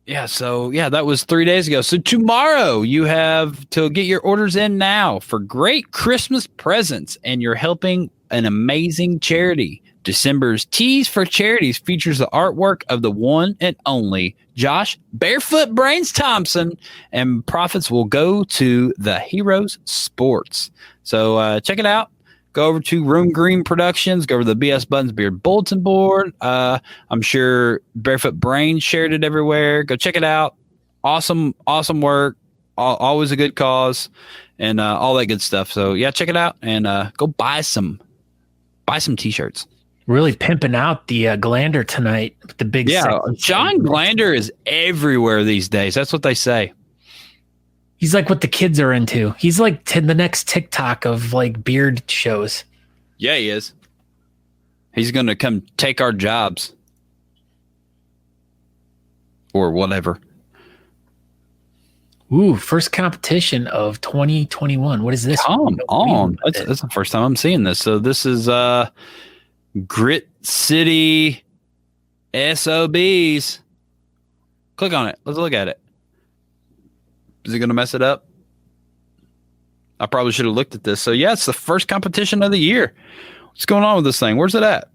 Yeah, so that was 3 days ago. So tomorrow you have to get your orders in now for great Christmas presents, and you're helping an amazing charity. December's Tees for Charities features the artwork of the one and only Josh Barefoot Brains Thompson, and profits will go to the Heroes Sports. So check it out. Go over to Room Green Productions. Go over to the BS Buttons Beard bulletin board. I'm sure Barefoot Brain shared it everywhere. Go check it out. Awesome work. Always a good cause, and all that good stuff. So yeah, check it out and go buy some t-shirts. Really pimping out the Glander tonight. The big John Glander is everywhere these days. That's what they say. He's like what the kids are into. He's like the next TikTok of like beard shows. Yeah, he is. He's going to come take our jobs. Or whatever. Ooh, first competition of 2021. What is this? Come on. That's the first time I'm seeing this. So this is Grit City SOBs. Click on it. Let's look at it. Is it going to mess it up? I probably should have looked at this. So, yeah, it's the first competition of the year. What's going on with this thing? Where's it at?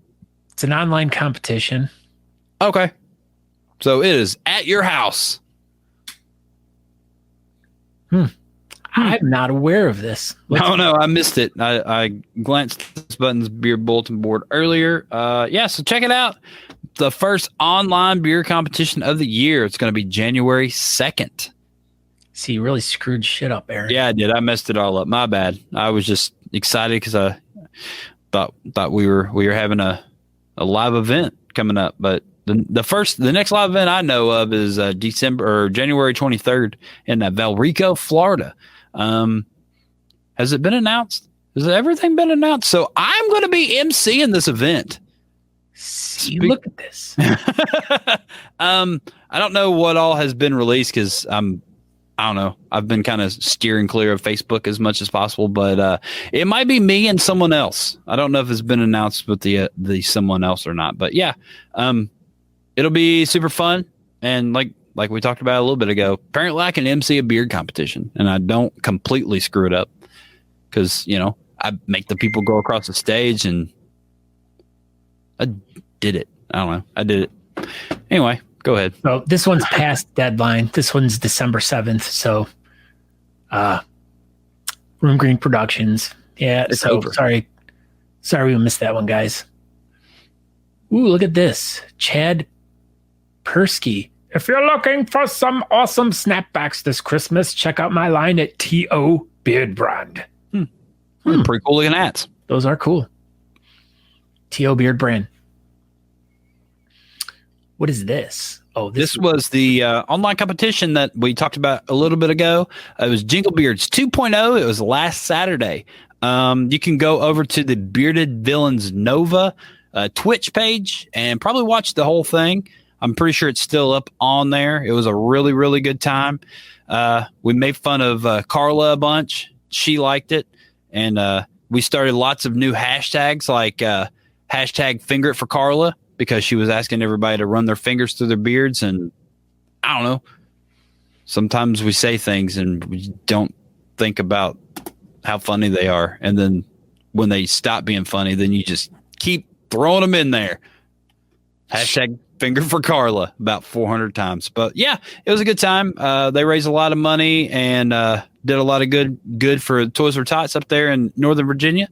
It's an online competition. Okay. So, it is at your house. I'm not aware of this. No, I missed it. I glanced at this Buttons Beard bulletin board earlier. So check it out. The first online beer competition of the year. It's going to be January 2nd. See, you really screwed shit up, Aaron. Yeah, I did. I messed it all up. My bad. I was just excited because I thought we were having a live event coming up, but The next live event I know of is January 23rd in Valrico, Florida. Has it been announced? Has everything been announced? So I'm going to be emceeing this event. Look at this. I don't know what all has been released because I don't know. I've been kind of steering clear of Facebook as much as possible, but it might be me and someone else. I don't know if it's been announced with the someone else or not, but yeah, it'll be super fun. And like we talked about a little bit ago, apparently I can MC a beard competition and I don't completely screw it up because, I make the people go across the stage and I did it. I don't know. I did it. Anyway, go ahead. So this one's past deadline. This one's December 7th. So, Room Green Productions. Yeah. It's so over. Sorry we missed that one, guys. Ooh, look at this. Chad Persky. If you're looking for some awesome snapbacks this Christmas, check out my line at T.O. Beard Brand. Pretty cool looking hats. Those are cool. T.O. Beard Brand. What is this? Oh, this was the online competition that we talked about a little bit ago. It was Jingle Beards 2.0. It was last Saturday. You can go over to the Bearded Villains Nova Twitch page and probably watch the whole thing. I'm pretty sure it's still up on there. It was a really, really good time. We made fun of Carla a bunch. She liked it. And we started lots of new hashtags like hashtag finger it for Carla because she was asking everybody to run their fingers through their beards. And I don't know. Sometimes we say things and we don't think about how funny they are. And then when they stop being funny, then you just keep throwing them in there. Hashtag finger for Carla about 400 times. But yeah, it was a good time. They raised a lot of money and did a lot of good for Toys for Tots up there in Northern Virginia.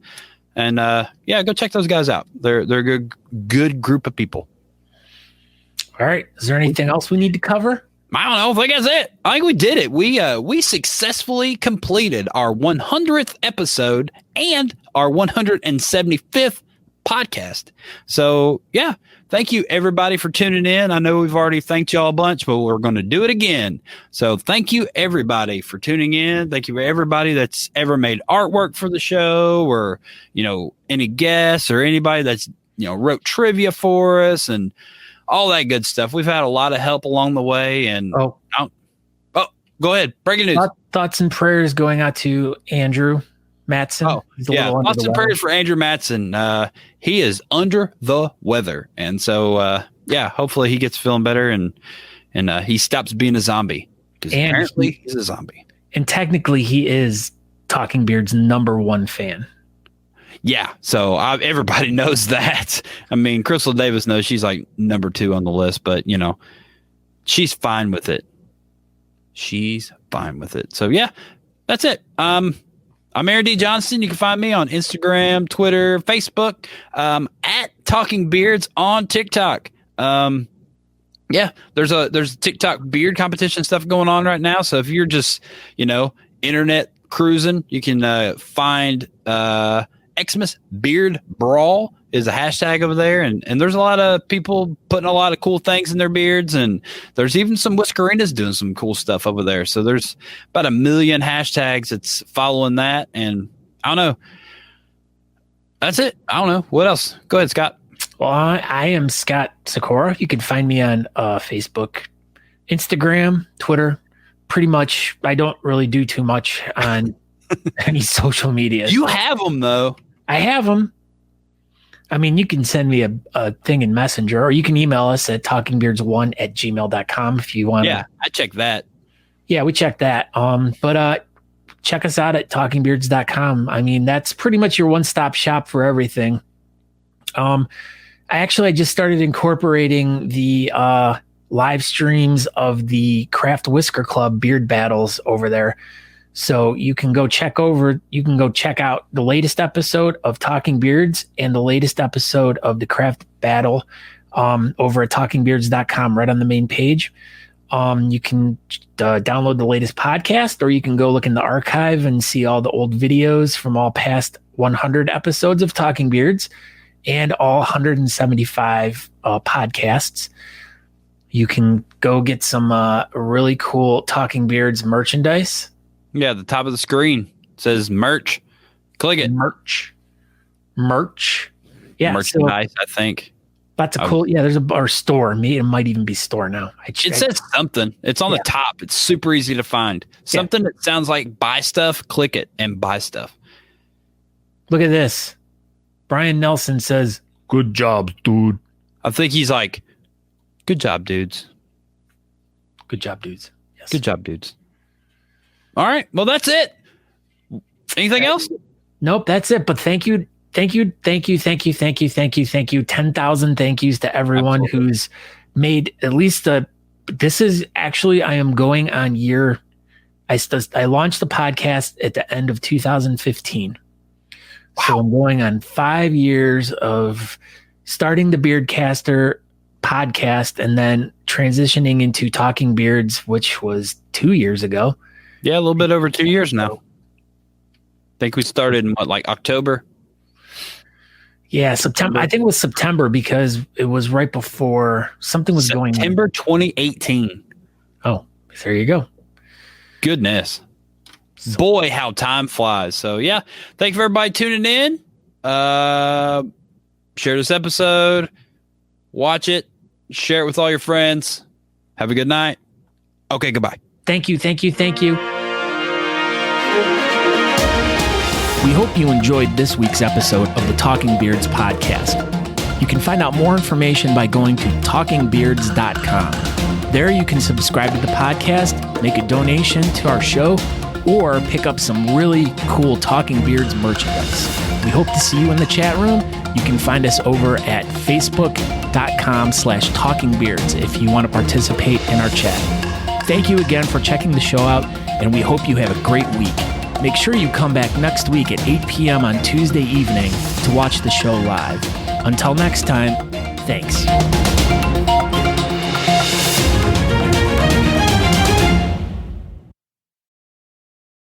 And yeah, go check those guys out. They're a good group of people. All right. Is there anything else we need to cover? I don't know. I think that's it. I think we did it. We successfully completed our 100th episode and our 175th podcast. So yeah, thank you everybody for tuning in. I know we've already thanked y'all a bunch, but we're going to do it again. So thank you everybody for tuning in. Thank you everybody that's ever made artwork for the show or, any guests or anybody that's, wrote trivia for us and all that good stuff. We've had a lot of help along the way and go ahead. Breaking news. Thoughts and prayers going out to Andrew Matson. Oh, yeah. Thoughts and prayers for Andrew Matson. He is under the weather. And so, yeah, hopefully he gets feeling better and he stops being a zombie. Because apparently he's a zombie. And technically he is Talking Beard's #1 fan. Yeah. So everybody knows that. I mean, Crystal Davis knows she's like #2 on the list, but, she's fine with it. She's fine with it. So, yeah, that's it. I'm Aaron D. Johnston. You can find me on Instagram, Twitter, Facebook, at Talking Beards on TikTok. Yeah, there's a TikTok beard competition stuff going on right now. So if you're just, internet cruising, you can find Xmas Beard Brawl is a hashtag over there. And there's a lot of people putting a lot of cool things in their beards. And there's even some Whiskerinas doing some cool stuff over there. So there's about 1 million hashtags that's following that. And I don't know. That's it. I don't know. What else? Go ahead, Scott. Well, I am Scott Sakura. You can find me on Facebook, Instagram, Twitter. Pretty much, I don't really do too much on any social media. You have them, though. I have them. I mean, you can send me a thing in Messenger, or you can email us at talkingbeards1@gmail.com if you want. Yeah, I check that. Yeah, we check that. But check us out at talkingbeards.com. I mean, that's pretty much your one-stop shop for everything. I just started incorporating the live streams of the Craft Whisker Club beard battles over there. So you can go check out the latest episode of Talking Beards and the latest episode of the Craft Battle over at talkingbeards.com right on the main page. You can download the latest podcast, or you can go look in the archive and see all the old videos from all past 100 episodes of Talking Beards. and all 175 podcasts. You can go get some really cool Talking Beards merchandise. Yeah, at the top of the screen says merch. Click it. Merch. Yeah, merchandise. I think that's a cool. Yeah, there's a store. It might even be store now. It says something. It's on the top. It's super easy to find. Something that sounds like buy stuff. Click it and buy stuff. Look at this. Brian Nelson says, "Good job, dude." I think he's like, "Good job, dudes." Good job, dudes. Yes. Good job, dudes. All right. Well, that's it. Anything else? Nope, that's it. But thank you. 10,000 thank yous to everyone who's made at least this is actually, I am going on year. I launched the podcast at the end of 2015. Wow. So I'm going on 5 years of starting the Beardcaster podcast and then transitioning into Talking Beards, which was 2 years ago. Yeah, a little bit over 2 years now. I think we started in October? Yeah, September. I think it was September because it was right before something was going on. September 2018. Oh, there you go. Goodness. Boy, how time flies. So, yeah, thank you for everybody tuning in. Share this episode. Watch it. Share it with all your friends. Have a good night. Okay, goodbye. Thank you. We hope you enjoyed this week's episode of the Talking Beards podcast. You can find out more information by going to talkingbeards.com. There you can subscribe to the podcast, make a donation to our show, or pick up some really cool Talking Beards merchandise. We hope to see you in the chat room. You can find us over at facebook.com/talkingbeards if you want to participate in our chat. Thank you again for checking the show out, and we hope you have a great week. Make sure you come back next week at 8 p.m. on Tuesday evening to watch the show live. Until next time, thanks.